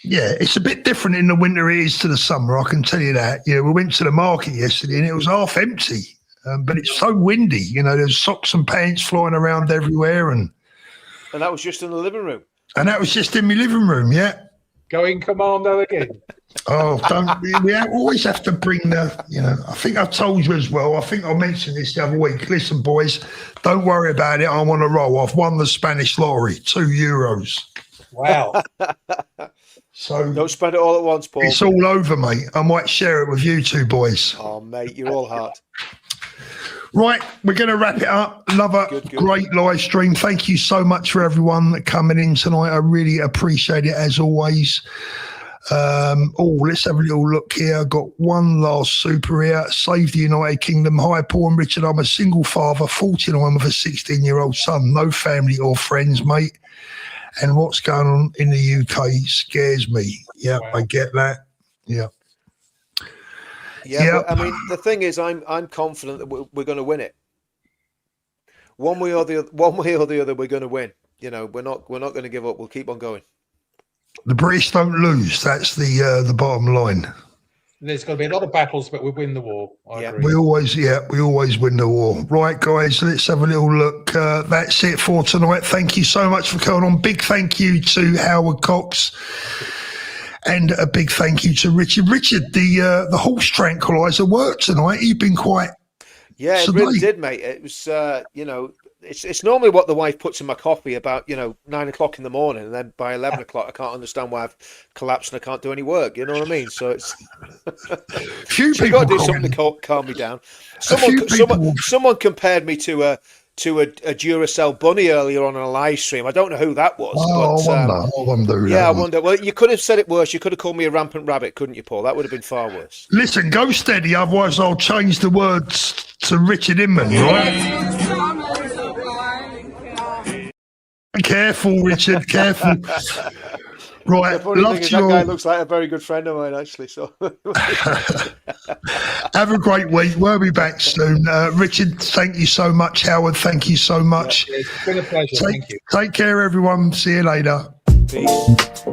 It's a bit different in the winter it is to the summer, I can tell you that. We went to the market yesterday and it was half empty, but it's so windy. There's socks and pants flying around everywhere. And that was just in the living room. And that was just in my living room, yeah. Going commando again. Oh, we always have to bring I think I told you as well, I think I mentioned this the other week. Listen, boys, don't worry about it. I'm on a roll. I've won the Spanish lottery, €2. Wow. So don't spread it all at once, Paul. It's all over, mate. I might share it with you two boys. Oh, mate, you're all heart. Right, we're going to wrap it up. Another great live stream. Thank you so much for everyone coming in tonight. I really appreciate it, as always. Let's have a little look here. I've got one last super here. Save the United Kingdom. Hi, Paul and Richard. I'm a single father, 49, with a 16-year-old son. No family or friends, mate. And what's going on in the UK scares me. Yeah, wow. I get that. Yeah. Yeah, but, I mean, the thing is, I'm confident that we're going to win it. One way or the other, we're going to win. You know, we're not going to give up. We'll keep on going. The British don't lose. That's the bottom line. There's going to be a lot of battles, but we win the war. I agree. We always win the war. Right, guys, let's have a little look. That's it for tonight. Thank you so much for coming on. Big thank you to Howard Cox. And a big thank you to Richard. Richard, the horse tranquilizer worked tonight. You've been quite... Yeah, it really did, mate. It was, it's normally what the wife puts in my coffee about, 9 o'clock in the morning. And then by 11 o'clock, I can't understand why I've collapsed and I can't do any work. You know what I mean? So it's... She's got to do something to calm me down. Someone compared me to a Duracell bunny earlier on a live stream. I don't know who that was. I wonder. Yeah, I wonder. Well, you could have said it worse. You could have called me a rampant rabbit, couldn't you, Paul? That would have been far worse. Listen, go steady, otherwise I'll change the words to Richard Inman, right? Careful, Richard, careful. Right, that guy looks like a very good friend of mine, actually. So, have a great week. We'll be back soon. Richard, thank you so much. Howard, thank you so much. It's been a pleasure. Thank you. Take care, everyone. See you later. Peace.